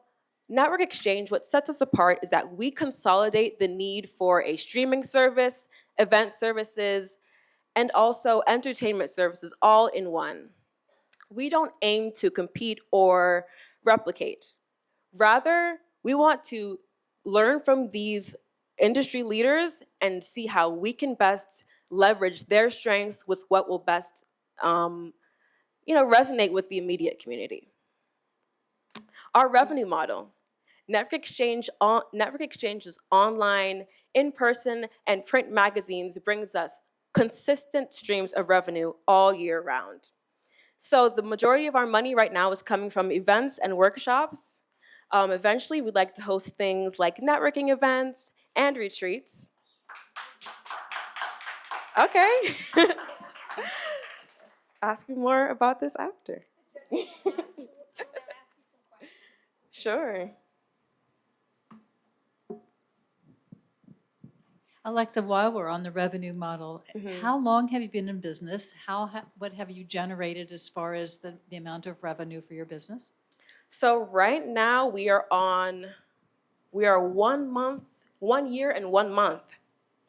Network Exchange, what sets us apart is that we consolidate the need for a streaming service, event services, and also entertainment services all in one. We don't aim to compete or replicate. Rather, we want to learn from these industry leaders and see how we can best leverage their strengths with what will best resonate with the immediate community. Our revenue model. Network Exchange's online, in-person, and print magazines brings us consistent streams of revenue all year round. So the majority of our money right now is coming from events and workshops. Eventually, we'd like to host things like networking events and retreats. Okay. Ask me more about this after. Sure. Alexa, while we're on the revenue model, how long have you been in business? What have you generated as far as the amount of revenue for your business? So right now we are 1 year and 1 month.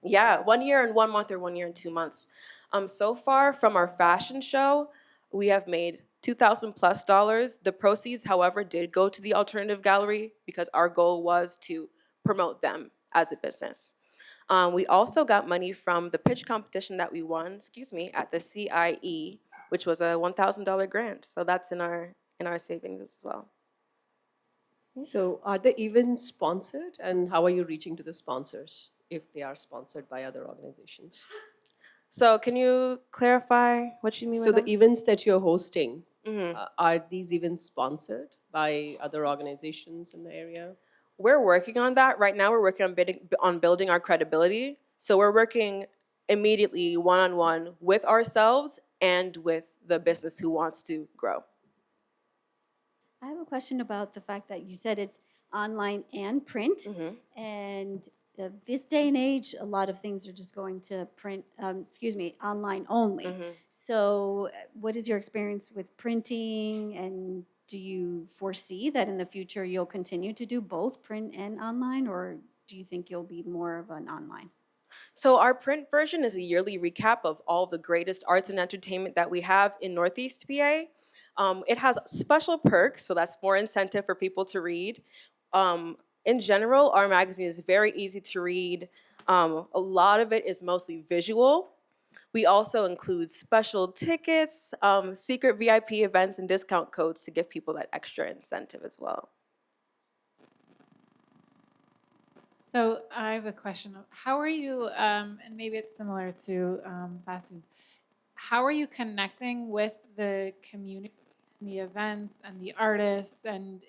Yeah, 1 year and 1 month or 1 year and 2 months. So far from our fashion show, we have made $2,000+. The proceeds, however, did go to the Alternative Gallery because our goal was to promote them as a business. We also got money from the pitch competition that we won, at the CIE, which was a $1,000 grant. So that's in our savings as well. So are the events sponsored, and how are you reaching to the sponsors if they are sponsored by other organizations? So can you clarify what you mean So by the events that you're hosting, Mhm. are these events sponsored by other organizations in the area? We're working on that. Right now, we're working on building our credibility. So we're working immediately one-on-one with ourselves and with the business who wants to grow. I have a question about the fact that you said it's online and print. Mhm. And this day and age, a lot of things are just going to online only. Mhm. So what is your experience with printing, and do you foresee that in the future you'll continue to do both print and online, or do you think you'll be more of an online? So our print version is a yearly recap of all the greatest arts and entertainment that we have in Northeast PA. It has special perks, so that's more incentive for people to read. In general, our magazine is very easy to read. A lot of it is mostly visual. We also include special tickets, secret VIP events, and discount codes to give people that extra incentive as well. So I have a question. How are you, and maybe it's similar to Vasu's, how are you connecting with the community and the events and the artists, and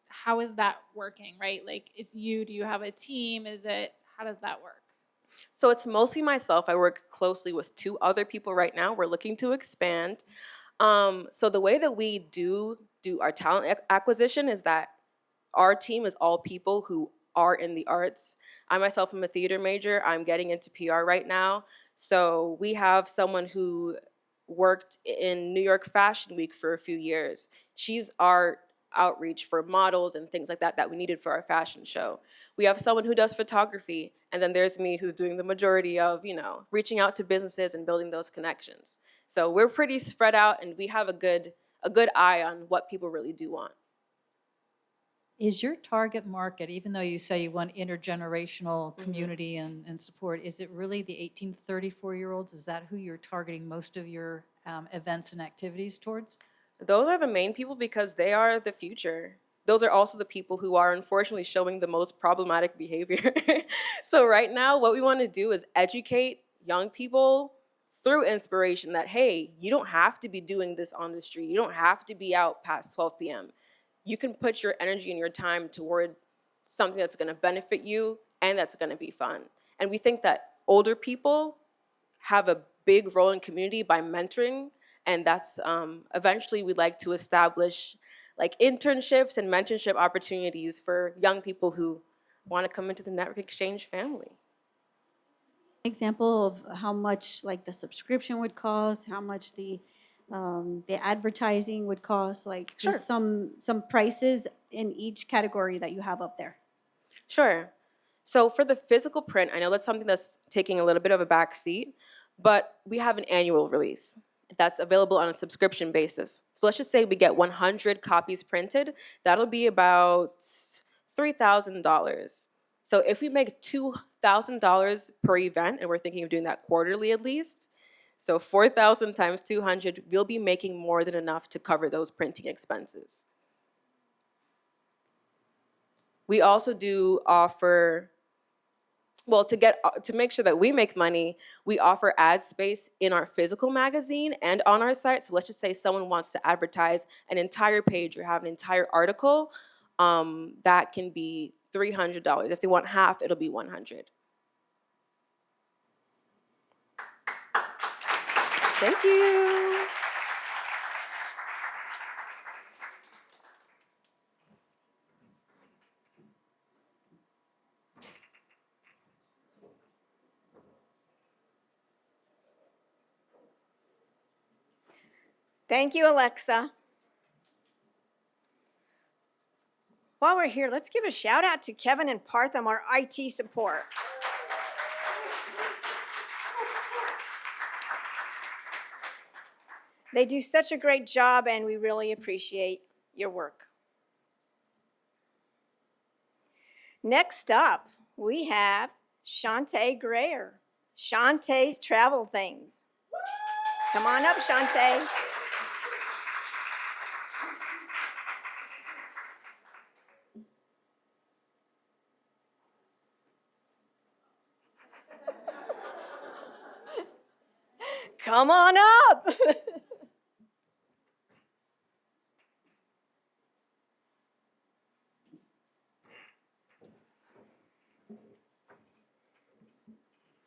how is that working, right? Like, it's you, do you have a team? How does that work? So it's mostly myself. I work closely with 2 other people right now. We're looking to expand. So the way that we do our talent acquisition is that our team is all people who are in the arts. I myself am a theater major. I'm getting into PR right now. So we have someone who worked in New York Fashion Week for a few years. She's our outreach for models and things like that that we needed for our fashion show. We have someone who does photography, and then there's me who's doing the majority of, reaching out to businesses and building those connections. So we're pretty spread out, and we have a good eye on what people really do want. Is your target market, even though you say you want intergenerational community and support, is it really the 18 to 34-year-olds? Is that who you're targeting most of your events and activities towards? Those are the main people because they are the future. Those are also the people who are unfortunately showing the most problematic behavior. So right now, what we want to do is educate young people through inspiration that, hey, you don't have to be doing this on the street. You don't have to be out past 12 p.m. You can put your energy and your time toward something that's going to benefit you and that's going to be fun. And we think that older people have a big role in community by mentoring, and that's eventually we'd like to establish like internships and mentorship opportunities for young people who want to come into the Network Exchange family. Example of how much like the subscription would cost, how much the advertising would cost, like just some prices in each category that you have up there. Sure. So for the physical print, I know that's something that's taking a little bit of a back seat, but we have an annual release that's available on a subscription basis. So let's just say we get 100 copies printed, that'll be about $3,000. So if we make $2,000 per event, and we're thinking of doing that quarterly at least, so 4,000 times 200, we'll be making more than enough to cover those printing expenses. We also do offer, well, to make sure that we make money, we offer ad space in our physical magazine and on our site. So let's just say someone wants to advertise an entire page or have an entire article, that can be $300. If they want half, it'll be $100. Thank you. Thank you, Alexa. While we're here, let's give a shout out to Kevin and Partham, our IT support. They do such a great job, and we really appreciate your work. Next up, we have Shantae Grayer, Shantae's Travel Things. Come on up, Shantae. Come on up.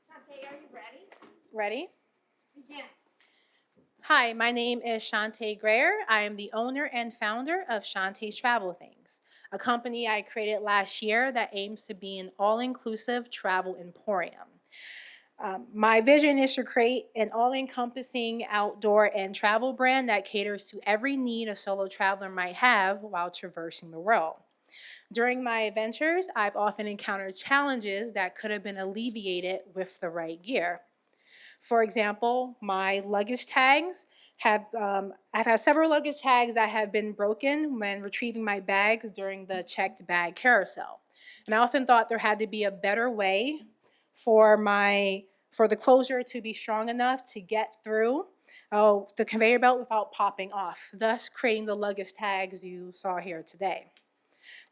Shantae, are you ready? Ready? Begin. Hi, my name is Shantae Grayer. I am the owner and founder of Shantae's Travel Things, a company I created last year that aims to be an all-inclusive travel emporium. My vision is to create an all-encompassing outdoor and travel brand that caters to every need a solo traveler might have while traversing the world. During my adventures, I've often encountered challenges that could have been alleviated with the right gear. For example, my luggage tags I've had several luggage tags that have been broken when retrieving my bags during the checked bag carousel. And I often thought there had to be a better way for the closure to be strong enough to get through the conveyor belt without popping off, thus creating the luggage tags you saw here today.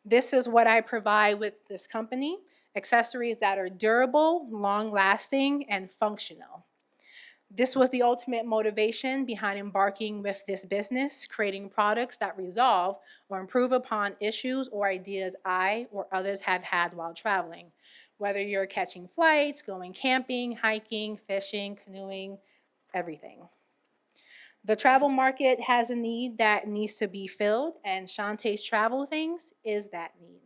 This is what I provide with this company, accessories that are durable, long-lasting, and functional. This was the ultimate motivation behind embarking with this business, creating products that resolve or improve upon issues or ideas I or others have had while traveling. whether you're catching flights, going camping, hiking, fishing, canoeing, everything. The travel market has a need that needs to be filled, and Shantae's Travel Things is that need.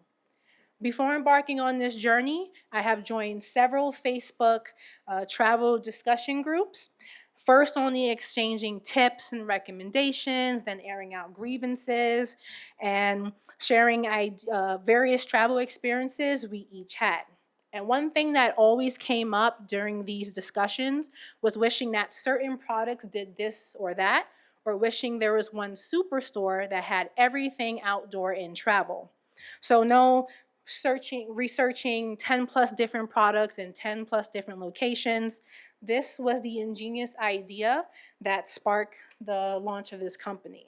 Before embarking on this journey, I have joined several Facebook travel discussion groups. First, only exchanging tips and recommendations, then airing out grievances, and sharing various travel experiences we each had. And one thing that always came up during these discussions was wishing that certain products did this or that, or wishing there was one superstore that had everything outdoor in travel. So no researching 10 plus different products in 10 plus different locations. This was the ingenious idea that sparked the launch of this company.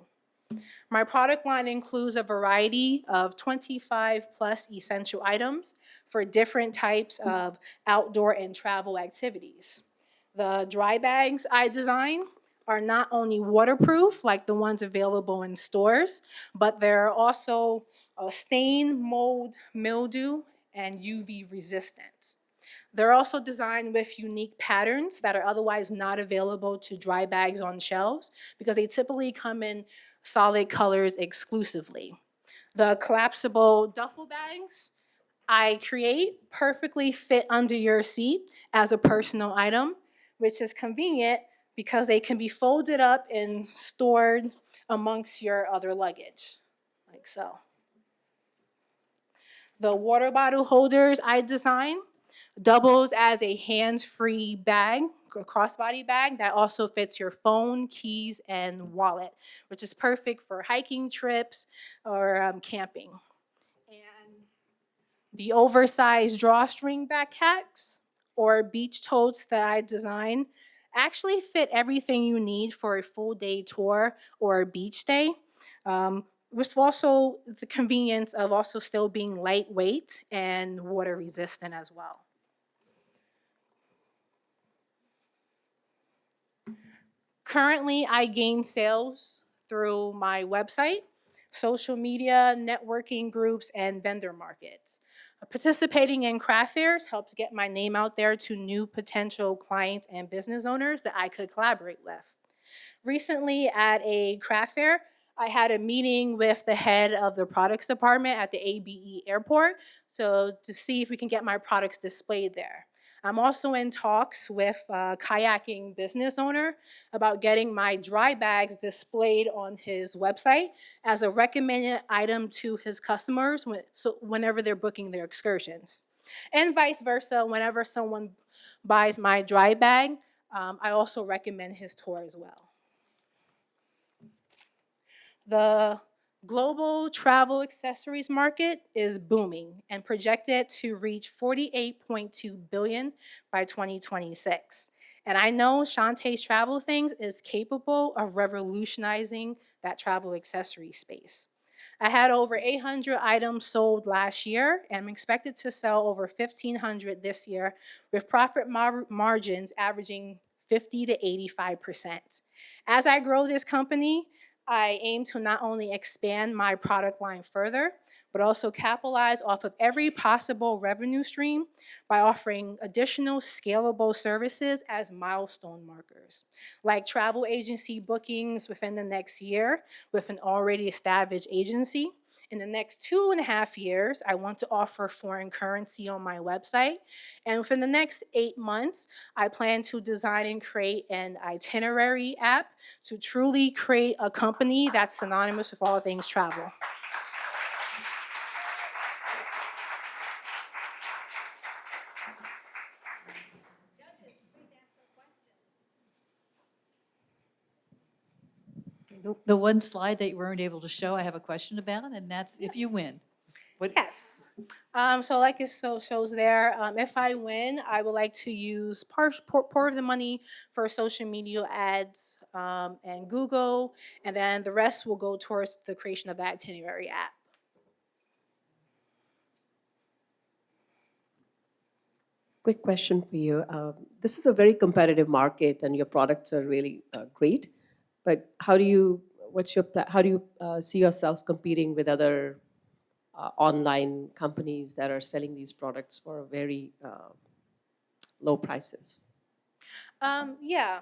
My product line includes a variety of 25 plus essential items for different types of outdoor and travel activities. The dry bags I design are not only waterproof like the ones available in stores, but they're also stain, mold, mildew, and UV resistant. They're also designed with unique patterns that are otherwise not available to dry bags on shelves because they typically come in solid colors exclusively. The collapsible duffel bags I create perfectly fit under your seat as a personal item, which is convenient because they can be folded up and stored amongst your other luggage, like so. The water bottle holders I design doubles as a hands-free bag, a crossbody bag that also fits your phone, keys, and wallet, which is perfect for hiking trips or camping. And the oversized drawstring backpacks or beach totes that I design actually fit everything you need for a full day tour or a beach day. With also the convenience of also still being lightweight and water resistant as well. Currently, I gain sales through my website, social media, networking groups, and vendor markets. Participating in craft fairs helps get my name out there to new potential clients and business owners that I could collaborate with. Recently at a craft fair, I had a meeting with the head of the products department at the ABE airport to see if we can get my products displayed there. I'm also in talks with a kayaking business owner about getting my dry bags displayed on his website as a recommended item to his customers whenever they're booking their excursions. And vice versa, whenever someone buys my dry bag, I also recommend his tour as well. The global travel accessories market is booming and projected to reach $48.2 billion by 2026. And I know Shantae's Travel Things is capable of revolutionizing that travel accessory space. I had over 800 items sold last year, and I'm expected to sell over 1,500 this year, with profit margins averaging 50 to 85%. As I grow this company, I aim to not only expand my product line further, but also capitalize off of every possible revenue stream by offering additional scalable services as milestone markers, like travel agency bookings within the next year with an already established agency. In the next 2.5 years, I want to offer foreign currency on my website. And within the next 8 months, I plan to design and create an itinerary app to truly create a company that's synonymous with all things travel. The one slide that you weren't able to show, I have a question about, and that's if you win. Yes. So like it shows there, if I win, I would like to use part of the money for social media ads and Google, and then the rest will go towards the creation of that itinerary app. Quick question for you. This is a very competitive market, and your products are really great. But how do you see yourself competing with other online companies that are selling these products for very low prices? Yeah.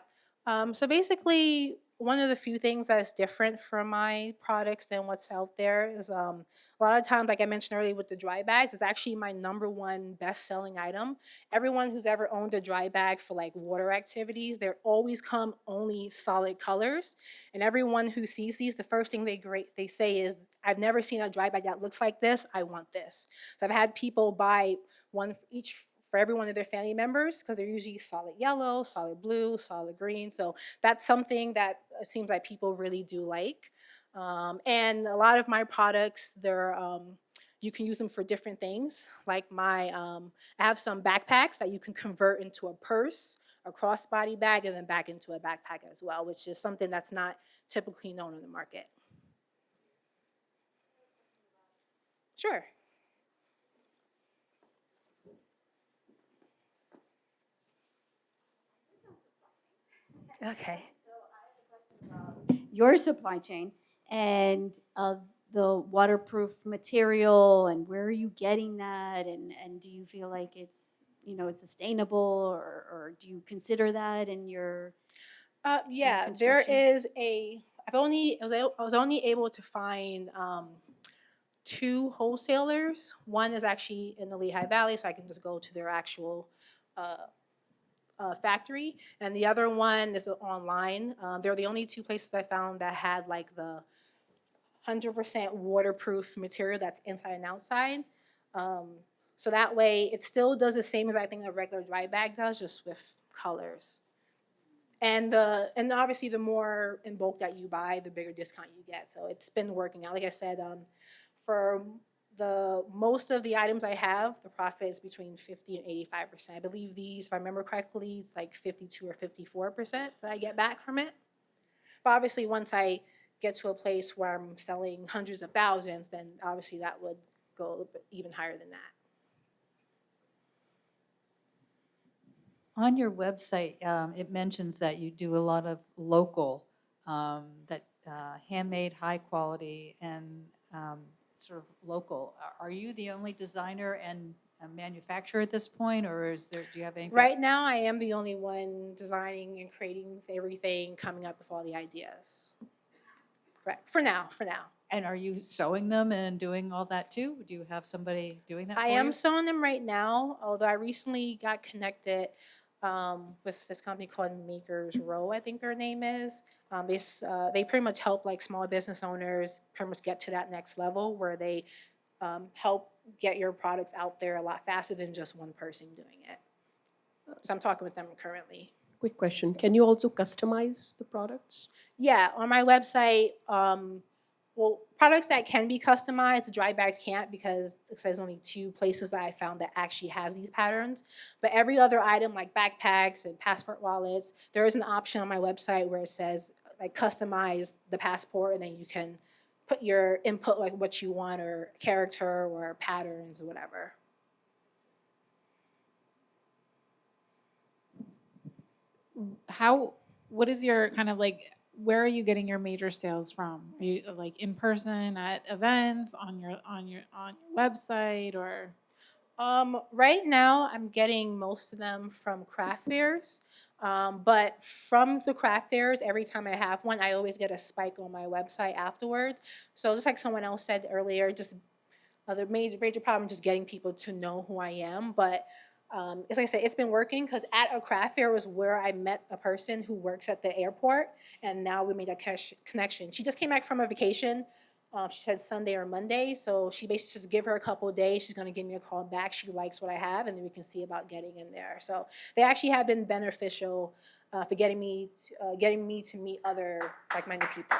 So basically, one of the few things that's different from my products than what's out there is a lot of times, like I mentioned earlier with the dry bags, it's actually my #1 best-selling item. Everyone who's ever owned a dry bag for like water activities, they always come only solid colors. And everyone who sees these, the first thing they say is, "I've never seen a dry bag that looks like this. I want this." So I've had people buy one for each for every one of their family members because they're usually solid yellow, solid blue, solid green. So that's something that seems like people really do like. And a lot of my products, you can use them for different things. Like I have some backpacks that you can convert into a purse, a crossbody bag, and then back into a backpack as well, which is something that's not typically known on the market. Sure. Okay. Your supply chain and the waterproof material, and where are you getting that, and do you feel like it's, it's sustainable, or do you consider that in your Yeah, there construction? is I was only able to find 2 wholesalers. One is actually in the Lehigh Valley, so I can just go to their actual uh, factory, and the other one is online. They're the only 2 places I found that had like the 100% waterproof material that's inside and outside. Um, so that way, it still does the same as I think a regular dry bag does, just with colors. And obviously, the more in bulk that you buy, the bigger discount you get. So it's been working out. Like I said, for the most of the items I have, the profit is between 50 and 85%. I believe these, if I remember correctly, it's like 52 or 54% that I get back from it. But obviously, once I get to a place where I'm selling hundreds of thousands, then obviously that would go a little bit even higher than that. On your website, it mentions that you do a lot of local, handmade, high quality, and sort of local. Are you the only designer and manufacturer at this point, or do you have anything? Right now, I am the only one designing and creating everything, coming up with all the ideas. Correct. For now. And are you sewing them and doing all that too? Do you have somebody doing that I for you? am sewing them right now, although I recently got connected with this company called Makers Row, I think their name is. They pretty much help like small business owners pretty much get to that next level where they help get your products out there a lot faster than just one person doing it. So I'm talking with them currently. Quick question, can you also customize the products? Yeah, on my website, well, products that can be customized, the dry bags can't because there's only 2 places that I found that actually has these patterns. But every other item like backpacks and passport wallets, there is an option on my website where it says like customize the passport, and then you can put your input like what you want or character or patterns or whatever. What is your kind of like, where are you getting your major sales from? Are you like in person at events, on your website, or? Right now, I'm getting most of them from craft fairs. But from the craft fairs, every time I have one, I always get a spike on my website afterward. So just like someone else said earlier, just the major problem just getting people to know who I am. But as I said, it's been working because at a craft fair was where I met a person who works at the airport, and now we made a connection. She just came back from a vacation. She said Sunday or Monday, so she basically just give her a couple of days. She's going to give me a call back. She likes what I have, and then we can see about getting in there. So they actually have been beneficial for getting me to meet other like-minded people.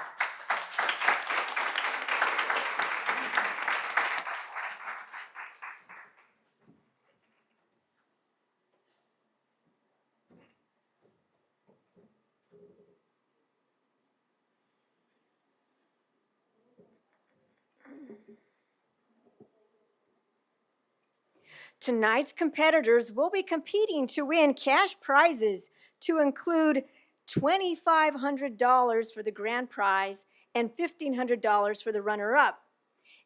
Tonight's competitors will be competing to win cash prizes to include $2,500 for the grand prize and $1,500 for the runner-up.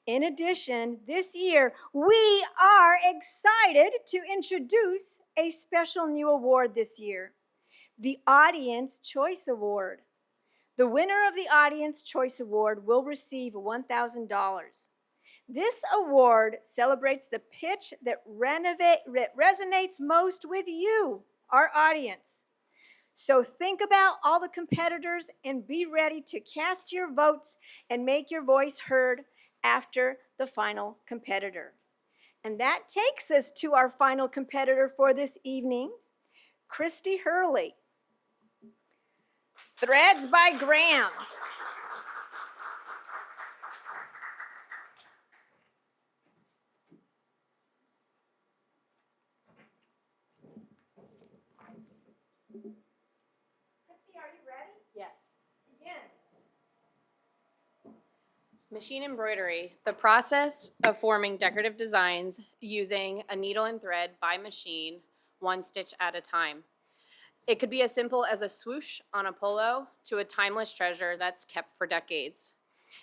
In addition, this year, we are excited to introduce a special new award this year, the Audience Choice Award. The winner of the Audience Choice Award will receive $1,000. This award celebrates the pitch that resonates most with you, our audience. So think about all the competitors and be ready to cast your votes and make your voice heard after the final competitor. And that takes us to our final competitor for this evening, Christy Hurley. Threads by Graham. Christy, are you ready? Yes. Begin. Machine embroidery, the process of forming decorative designs using a needle and thread by machine, one stitch at a time. It could be as simple as a swoosh on a polo to a timeless treasure that's kept for decades.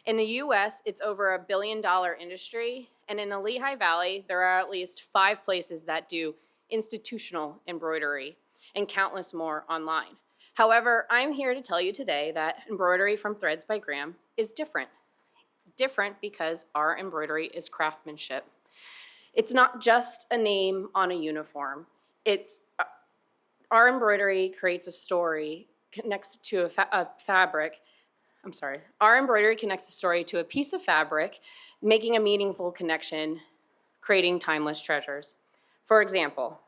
In the US, it's over $1 billion industry, and in the Lehigh Valley, there are at least 5 places that do institutional embroidery and countless more online. However, I'm here to tell you today that embroidery from Threads by Graham is different. Different because our embroidery is craftsmanship. It's not just a name on a uniform. Our embroidery creates a story, connects to a fabric. Our embroidery connects a story to a piece of fabric, making a meaningful connection, creating timeless treasures. For example,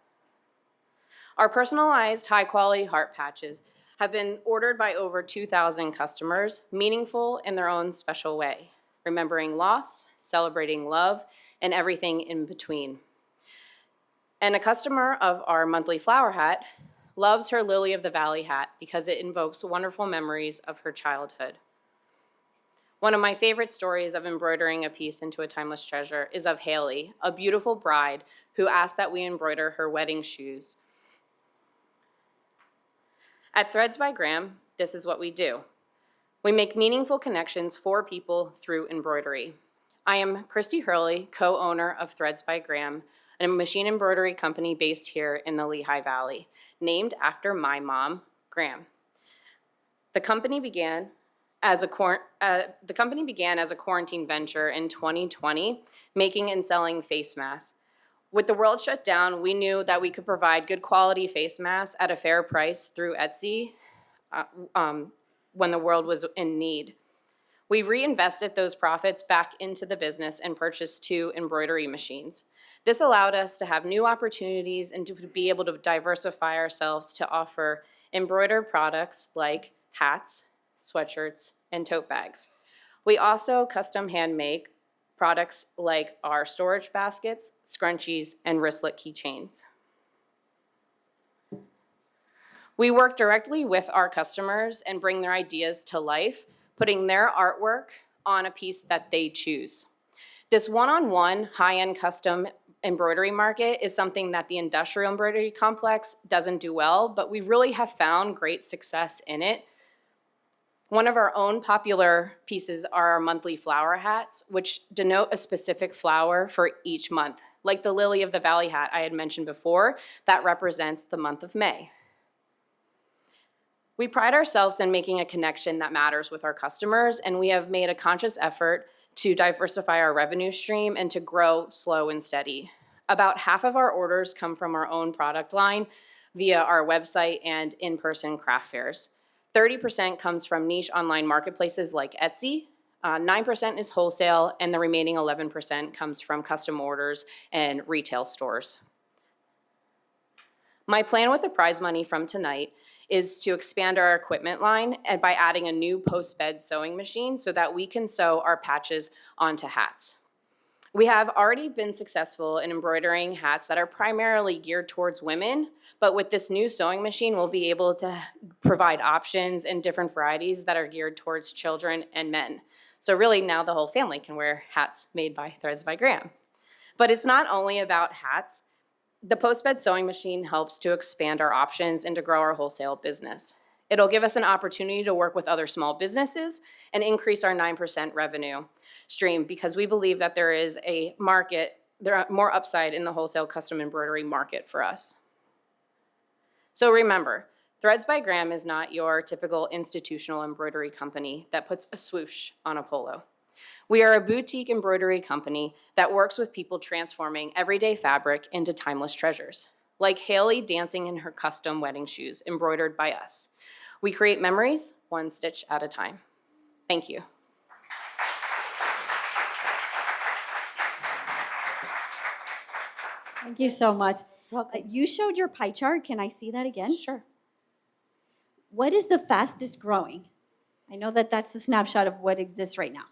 our personalized high-quality heart patches have been ordered by over 2,000 customers, meaningful in their own special way, remembering loss, celebrating love, and everything in between. And a customer of our monthly flower hat loves her Lily of the Valley hat because it invokes wonderful memories of her childhood. One of my favorite stories of embroidering a piece into a timeless treasure is of Haley, a beautiful bride who asked that we embroider her wedding shoes. At Threads by Graham, this is what we do. We make meaningful connections for people through embroidery. I am Christy Hurley, co-owner of Threads by Graham, a machine embroidery company based here in the Lehigh Valley, named after my mom, Graham. The company began as a quarantine venture in 2020, making and selling face masks. With the world shut down, we knew that we could provide good quality face masks at a fair price through Etsy when the world was in need. We reinvested those profits back into the business and purchased 2 embroidery machines. This allowed us to have new opportunities and to be able to diversify ourselves to offer embroidered products like hats, sweatshirts, and tote bags. We also custom hand make products like our storage baskets, scrunchies, and wristlet keychains. We work directly with our customers and bring their ideas to life, putting their artwork on a piece that they choose. This one-on-one high-end custom embroidery market is something that the industrial embroidery complex doesn't do well, but we really have found great success in it. One of our own popular pieces are our monthly flower hats, which denote a specific flower for each month. Like the Lily of the Valley hat I had mentioned before, that represents the month of May. We pride ourselves in making a connection that matters with our customers, and we have made a conscious effort to diversify our revenue stream and to grow slow and steady. About half of our orders come from our own product line via our website and in-person craft fairs. 30% comes from niche online marketplaces like Etsy, 9% is wholesale, and the remaining 11% comes from custom orders and retail stores. My plan with the prize money from tonight is to expand our equipment line and by adding a new post-bed sewing machine so that we can sew our patches onto hats. We have already been successful in embroidering hats that are primarily geared towards women, but with this new sewing machine, we'll be able to provide options and different varieties that are geared towards children and men. So really now the whole family can wear hats made by Threads by Graham. But it's not only about hats. The post-bed sewing machine helps to expand our options and to grow our wholesale business. It'll give us an opportunity to work with other small businesses and increase our 9% revenue stream because we believe that there is a market, there are more upside in the wholesale custom embroidery market for us. So remember, Threads by Graham is not your typical institutional embroidery company that puts a swoosh on a polo. We are a boutique embroidery company that works with people transforming everyday fabric into timeless treasures, like Haley dancing in her custom wedding shoes embroidered by us. We create memories one stitch at a time. Thank you. Thank you so much. You showed your pie chart. Can I see that again? Sure. What is the fastest growing? I know that that's a snapshot of what exists right now.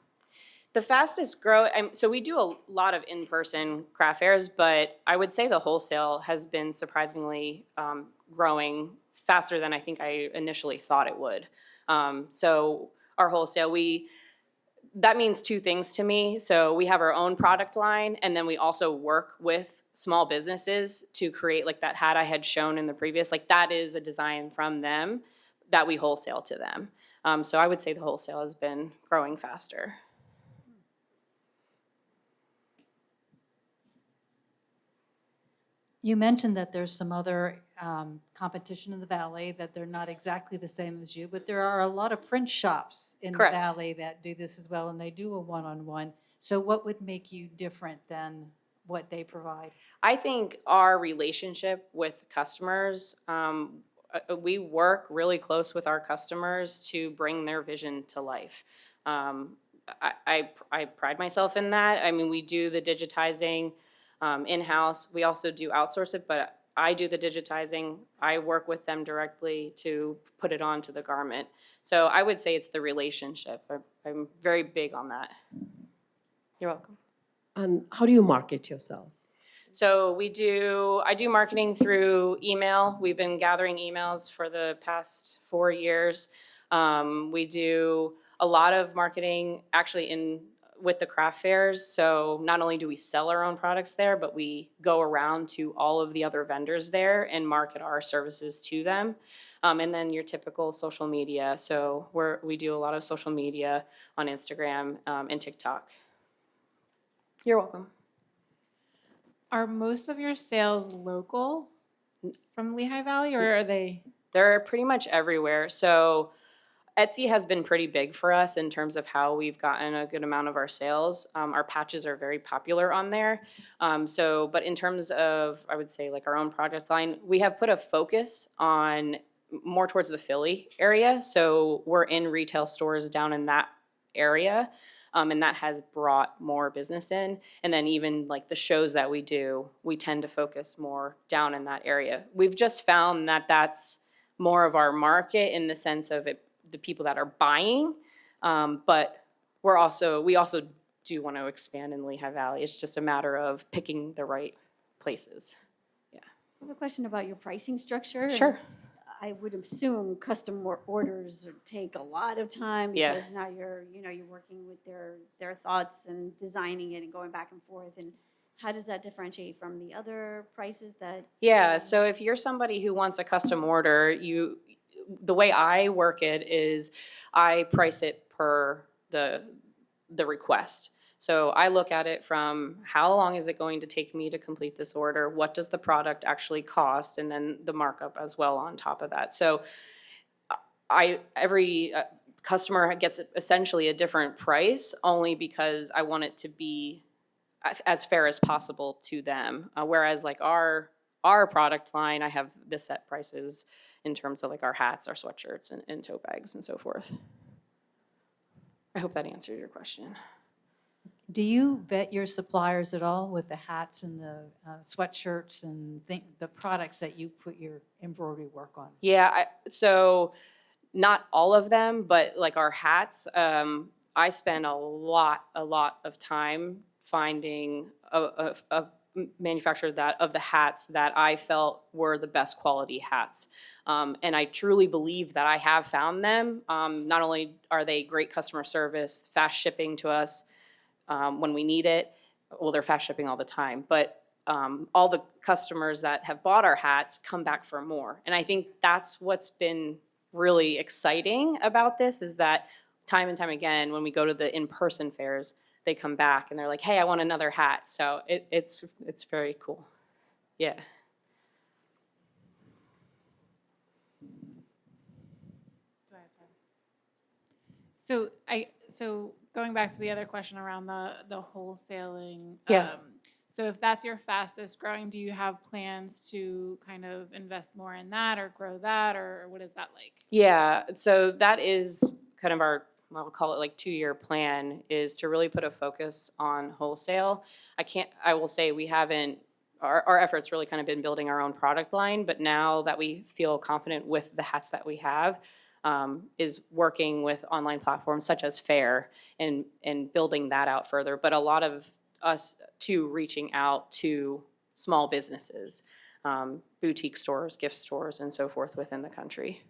The fastest grow, so we do a lot of in-person craft fairs, but I would say the wholesale has been surprisingly growing faster than I think I initially thought it would. So our wholesale, that means two things to me. So we have our own product line, and then we also work with small businesses to create like that hat I had shown in the previous, like that is a design from them that we wholesale to them. So I would say the wholesale has been growing faster. You mentioned that there's some other competition in the valley, that they're not exactly the same as you, but there are a lot of print shops in Correct. the valley that do this as well, and they do a one-on-one. So what would make you different than what they provide? I think our relationship with customers, we work really close with our customers to bring their vision to life. I pride myself in that. I mean, we do the digitizing in-house. We also do outsource it, but I do the digitizing. I work with them directly to put it onto the garment. So I would say it's the relationship. I'm very big on that. You're welcome. And how do you market yourself? So I do marketing through email. We've been gathering emails for the past 4 years. We do a lot of marketing actually with the craft fairs. So not only do we sell our own products there, but we go around to all of the other vendors there and market our services to them. And then your typical social media. So we do a lot of social media on Instagram and TikTok. You're welcome. Are most of your sales local from Lehigh Valley, or are they? They're pretty much everywhere. So Etsy has been pretty big for us in terms of how we've gotten a good amount of our sales. Our patches are very popular on there. But in terms of, I would say, like our own product line, we have put a focus on more towards the Philly area. So we're in retail stores down in that area. And that has brought more business in. And then even like the shows that we do, we tend to focus more down in that area. We've just found that that's more of our market in the sense of the people that are buying. But we also do want to expand in Lehigh Valley. It's just a matter of picking the right places. Yeah. I have a question about your pricing structure. Sure. I would assume custom orders take a lot of time Yeah. because now you're working with their thoughts and designing it and going back and forth. And how does that differentiate from the other prices that? Yeah, so if you're somebody who wants a custom order, the way I work it is I price it per the request. So I look at it from how long is it going to take me to complete this order? What does the product actually cost? And then the markup as well on top of that. So every customer gets essentially a different price only because I want it to be as fair as possible to them. Whereas like our product line, I have the set prices in terms of like our hats, our sweatshirts, and tote bags and so forth. I hope that answered your question. Do you vet your suppliers at all with the hats and the sweatshirts and the products that you put your embroidery work on? Yeah, so not all of them, but like our hats, I spend a lot of time finding a manufacturer of the hats that I felt were the best quality hats. And I truly believe that I have found them. Not only are they great customer service, fast shipping to us when we need it, well, they're fast shipping all the time, but all the customers that have bought our hats come back for more. And I think that's what's been really exciting about this is that time and time again, when we go to the in-person fairs, they come back and they're like, hey, I want another hat. So it's very cool. Yeah. So going back to the other question around the wholesaling. Yeah. So if that's your fastest growing, do you have plans to kind of invest more in that or grow that, or what is that like? Yeah, so that is kind of our, I'll call it like 2-year plan, is to really put a focus on wholesale. I will say we haven't, our efforts really kind of been building our own product line, but now that we feel confident with the hats that we have, is working with online platforms such as Fair and building that out further. But a lot of us too reaching out to small businesses, boutique stores, gift stores, and so forth within the country.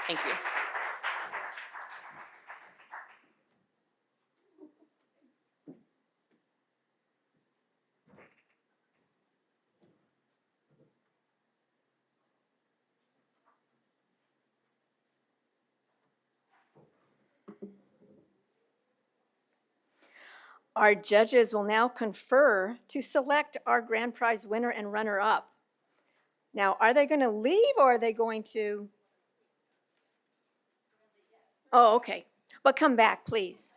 Thank you. Our judges will now confer to select our grand prize winner and runner-up. Now, are they going to leave or are they going to? Oh, okay. But come back, please.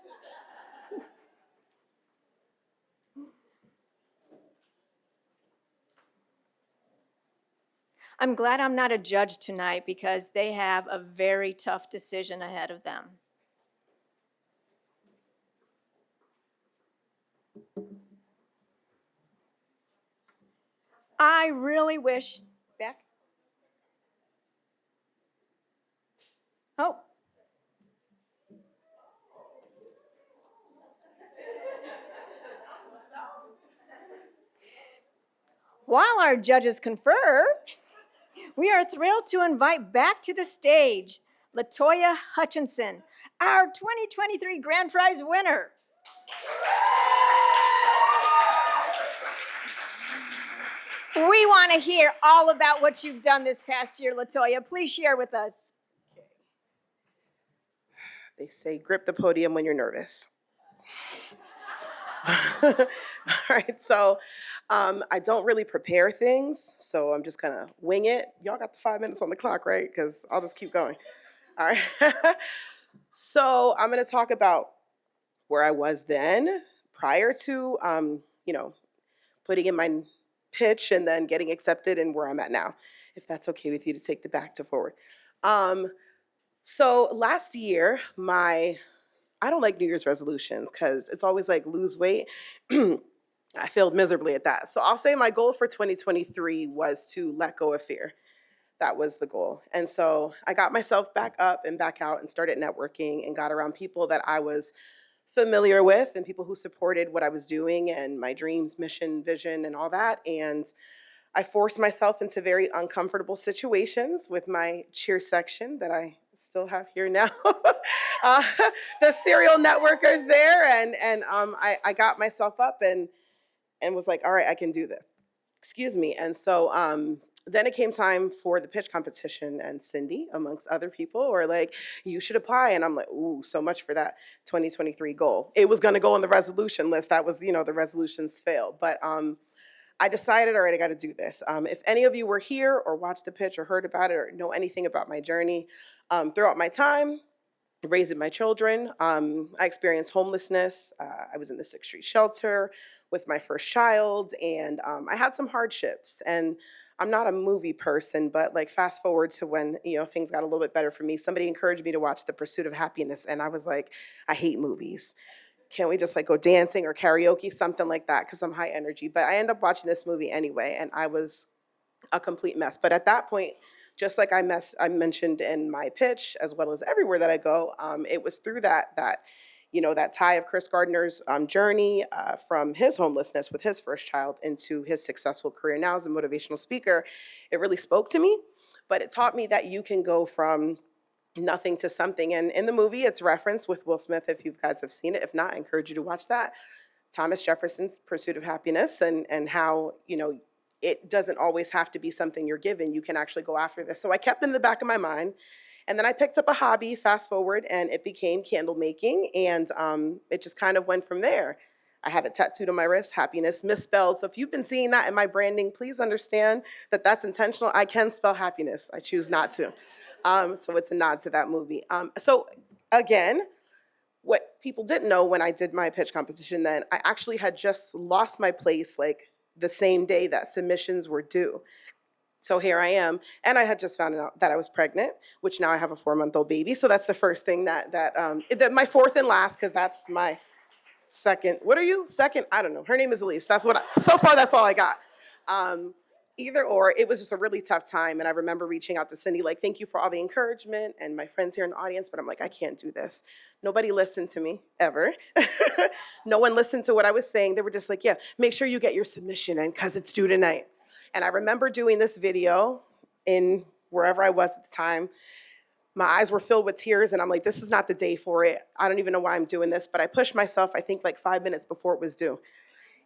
I'm glad I'm not a judge tonight because they have a very tough decision ahead of them. I really wish, Beck? Oh. While our judges confer, we are thrilled to invite back to the stage LaToya Hutchinson, our 2023 Grand Prize winner. We want to hear all about what you've done this past year, LaToya. Please share with us. They say grip the podium when you're nervous. All right, so I don't really prepare things, so I'm just gonna wing it. Y'all got the 5 minutes on the clock, right? Because I'll just keep going. All right. So I'm gonna talk about where I was then, prior to putting in my pitch and then getting accepted, and where I'm at now, if that's okay with you to take the back to forward. So last year, I don't like New Year's resolutions because it's always like lose weight. I failed miserably at that. So I'll say my goal for 2023 was to let go of fear. That was the goal. And so I got myself back up and back out and started networking and got around people that I was familiar with and people who supported what I was doing and my dreams, mission, vision, and all that. And I forced myself into very uncomfortable situations with my cheer section that I still have here now. The serial networkers there, and I got myself up and was like, all right, I can do this. Excuse me. And so then it came time for the pitch competition, and Cindy, amongst other people, were like, you should apply. And I'm like, ooh, so much for that 2023 goal. It was going to go on the resolution list. That was, the resolutions failed. But I decided, all right, I got to do this. If any of you were here or watched the pitch or heard about it or know anything about my journey, throughout my time raising my children, I experienced homelessness. I was in the 6th Street shelter with my first child, and I had some hardships. And I'm not a movie person, but like fast forward to when things got a little bit better for me. Somebody encouraged me to watch The Pursuit of Happiness, and I was like, I hate movies. Can't we just like go dancing or karaoke, something like that, because I'm high energy. But I ended up watching this movie anyway, and I was a complete mess. But at that point, just like I mentioned in my pitch, as well as everywhere that I go, it was through that tie of Chris Gardner's journey from his homelessness with his first child into his successful career now as a motivational speaker. It really spoke to me, but it taught me that you can go from nothing to something. And in the movie, it's referenced with Will Smith, if you guys have seen it. If not, I encourage you to watch that. Thomas Jefferson's Pursuit of Happiness, and how, it doesn't always have to be something you're given. You can actually go after this. So I kept it in the back of my mind. And then I picked up a hobby, fast forward, and it became candle making. And it just kind of went from there. I have it tattooed on my wrist, happiness misspelled. So if you've been seeing that in my branding, please understand that that's intentional. I can spell happiness. I choose not to. So it's a nod to that movie. So again, what people didn't know when I did my pitch competition then, I actually had just lost my place like the same day that submissions were due. So here I am, and I had just found out that I was pregnant, which now I have a 4-month-old baby. So that's the first thing that my fourth and last, because that's my second. What are you? Second? I don't know. Her name is Elise. So far, that's all I got. Either or, it was just a really tough time. And I remember reaching out to Cindy, like, thank you for all the encouragement and my friends here in the audience. But I'm like, I can't do this. Nobody listened to me ever. No one listened to what I was saying. They were just like, yeah, make sure you get your submission in because it's due tonight. And I remember doing this video in wherever I was at the time. My eyes were filled with tears, and I'm like, this is not the day for it. I don't even know why I'm doing this, but I pushed myself, I think, like 5 minutes before it was due.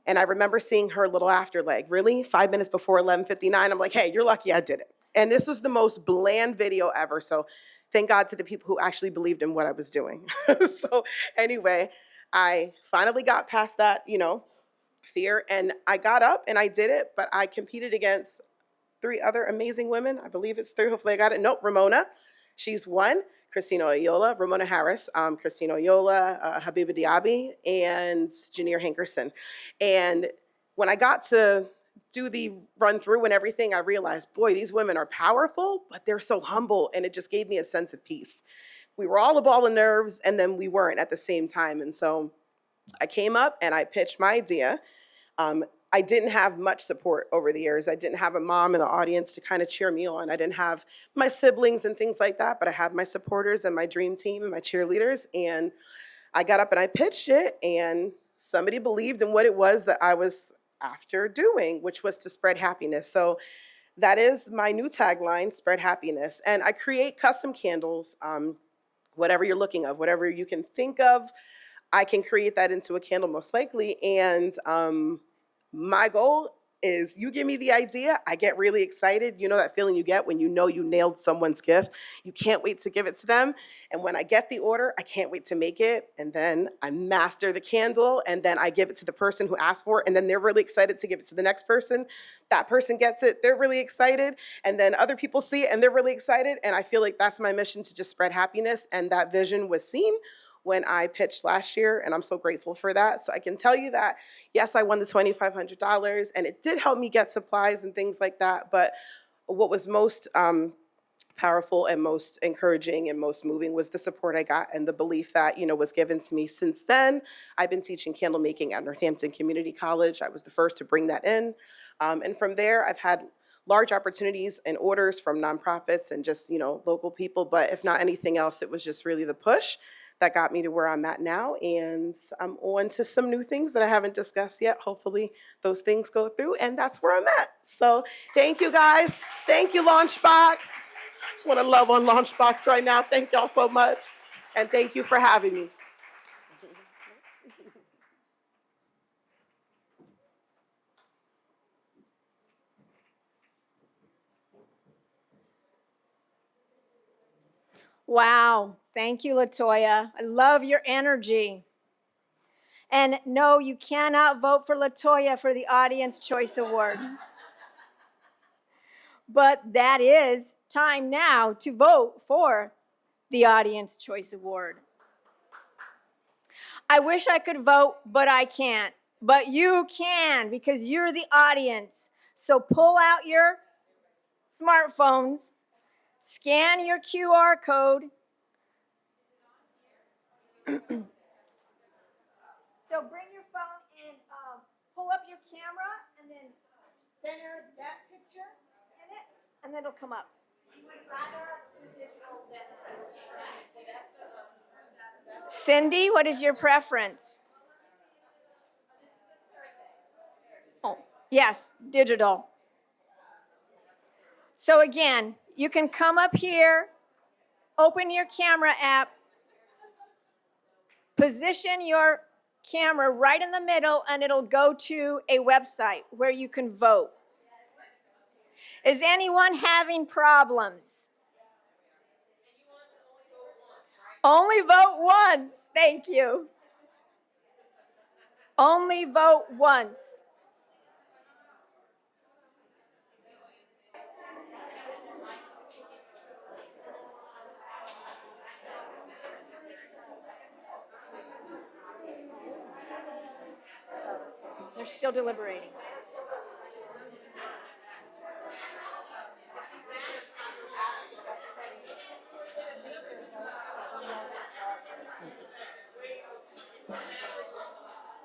And I remember seeing her a little after, like, really? 5 minutes before 11:59? I'm like, hey, you're lucky I did it. And this was the most bland video ever, so thank God to the people who actually believed in what I was doing. So anyway, I finally got past that, fear, and I got up and I did it, but I competed against 3 other amazing women. I believe it's 3, hopefully I got it. Nope, Ramona. She's 1, Christina Oyola, Ramona Harris, Christina Oyola, Habiba Diaby, and Janir Hankerson. And when I got to do the run through and everything, I realized, boy, these women are powerful, but they're so humble, and it just gave me a sense of peace. We were all a ball of nerves, and then we weren't at the same time. And so I came up and I pitched my idea. I didn't have much support over the years. I didn't have a mom in the audience to kind of cheer me on. I didn't have my siblings and things like that, but I had my supporters and my dream team and my cheerleaders. And I got up and I pitched it, and somebody believed in what it was that I was after doing, which was to spread happiness. So that is my new tagline, spread happiness. And I create custom candles, whatever you're looking of, whatever you can think of, I can create that into a candle most likely. And my goal is you give me the idea, I get really excited. You know that feeling you get when you know you nailed someone's gift. You can't wait to give it to them. And when I get the order, I can't wait to make it. And then I master the candle, and then I give it to the person who asked for it. And then they're really excited to give it to the next person. That person gets it, they're really excited. And then other people see it and they're really excited. And I feel like that's my mission, to just spread happiness. And that vision was seen when I pitched last year, and I'm so grateful for that. So I can tell you that, yes, I won the $2,500, and it did help me get supplies and things like that, but what was most powerful and most encouraging and most moving was the support I got and the belief that, was given to me. Since then, I've been teaching candle making at Northampton Community College. I was the first to bring that in. And from there, I've had large opportunities and orders from nonprofits and just, local people, but if not anything else, it was just really the push that got me to where I'm at now. And I'm on to some new things that I haven't discussed yet. Hopefully those things go through, and that's where I'm at. So thank you guys. Thank you, Launchbox. I just want to love on Launchbox right now. Thank y'all so much. And thank you for having me. Wow, thank you, LaToya. I love your energy. And no, you cannot vote for LaToya for the Audience Choice Award. But that is time now to vote for the Audience Choice Award. I wish I could vote, but I can't. But you can, because you're the audience. So pull out your smartphones, scan your QR code. So bring your phone and pull up your camera and then center that picture in it, and then it'll come up. Cindy, what is your preference? Oh, yes, digital. So again, you can come up here, open your camera app, position your camera right in the middle, and it'll go to a website where you can vote. Is anyone having problems? Only vote once. Thank you. Only vote once. They're still deliberating.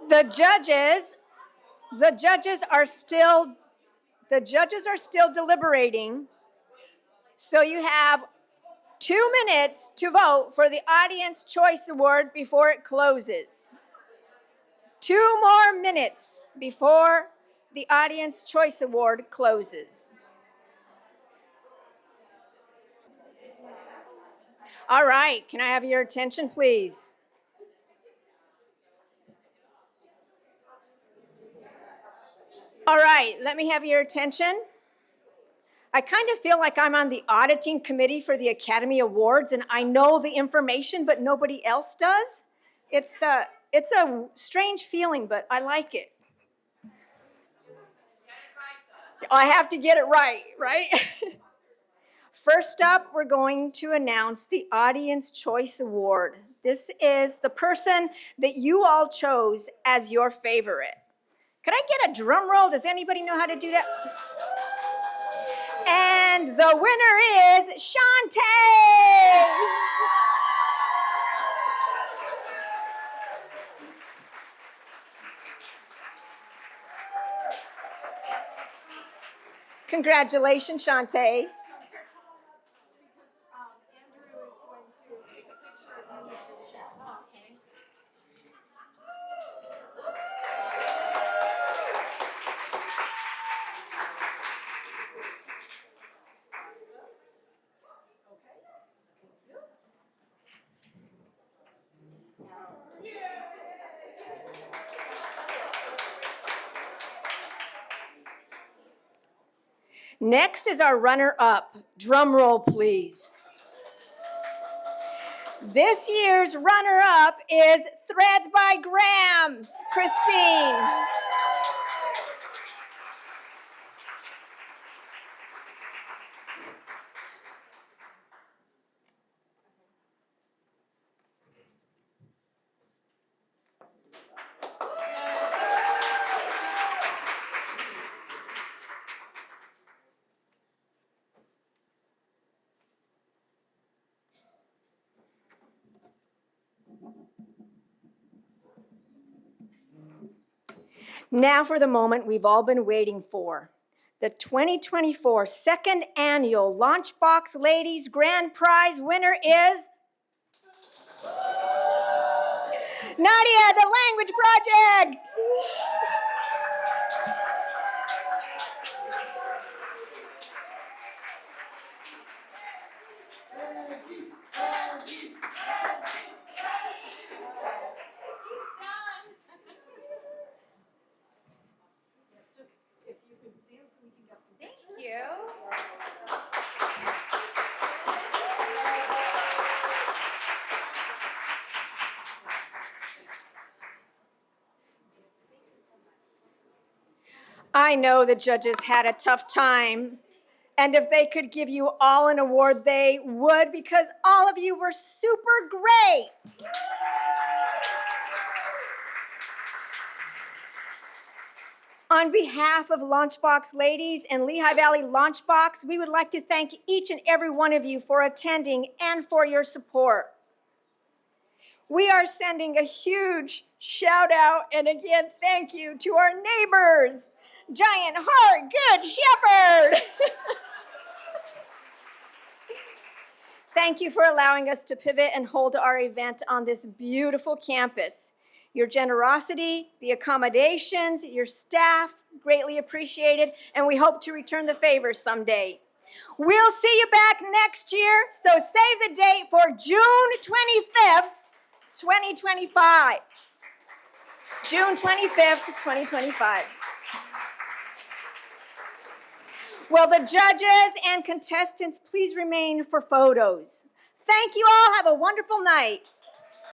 The judges are still deliberating. So you have 2 minutes to vote for the Audience Choice Award before it closes. 2 more minutes before the Audience Choice Award closes. All right, can I have your attention, please? All right, let me have your attention. I kind of feel like I'm on the auditing committee for the Academy Awards, and I know the information, but nobody else does. It's a strange feeling, but I like it. I have to get it right, right? First up, we're going to announce the Audience Choice Award. This is the person that you all chose as your favorite. Could I get a drum roll? Does anybody know how to do that? And the winner is Shantae! Congratulations, Shantae. Next is our runner-up. Drum roll, please. This year's runner-up is Threads by Graham, Christine. Now for the moment we've all been waiting for. The 2024 second annual Launchbox Ladies Grand Prize winner is Nadia, the Language Project. Thank you. I know the judges had a tough time, and if they could give you all an award, they would, because all of you were super great. On behalf of Launchbox Ladies and Lehigh Valley Launchbox, we would like to thank each and every one of you for attending and for your support. We are sending a huge shout out and again, thank you to our neighbors, Giant Heart, Good Shepherd. Thank you for allowing us to pivot and hold our event on this beautiful campus. Your generosity, the accommodations, your staff, greatly appreciated, and we hope to return the favor someday. We'll see you back next year, so save the date for June 25th, 2025. June 25th, 2025. Will the judges and contestants please remain for photos? Thank you all. Have a wonderful night.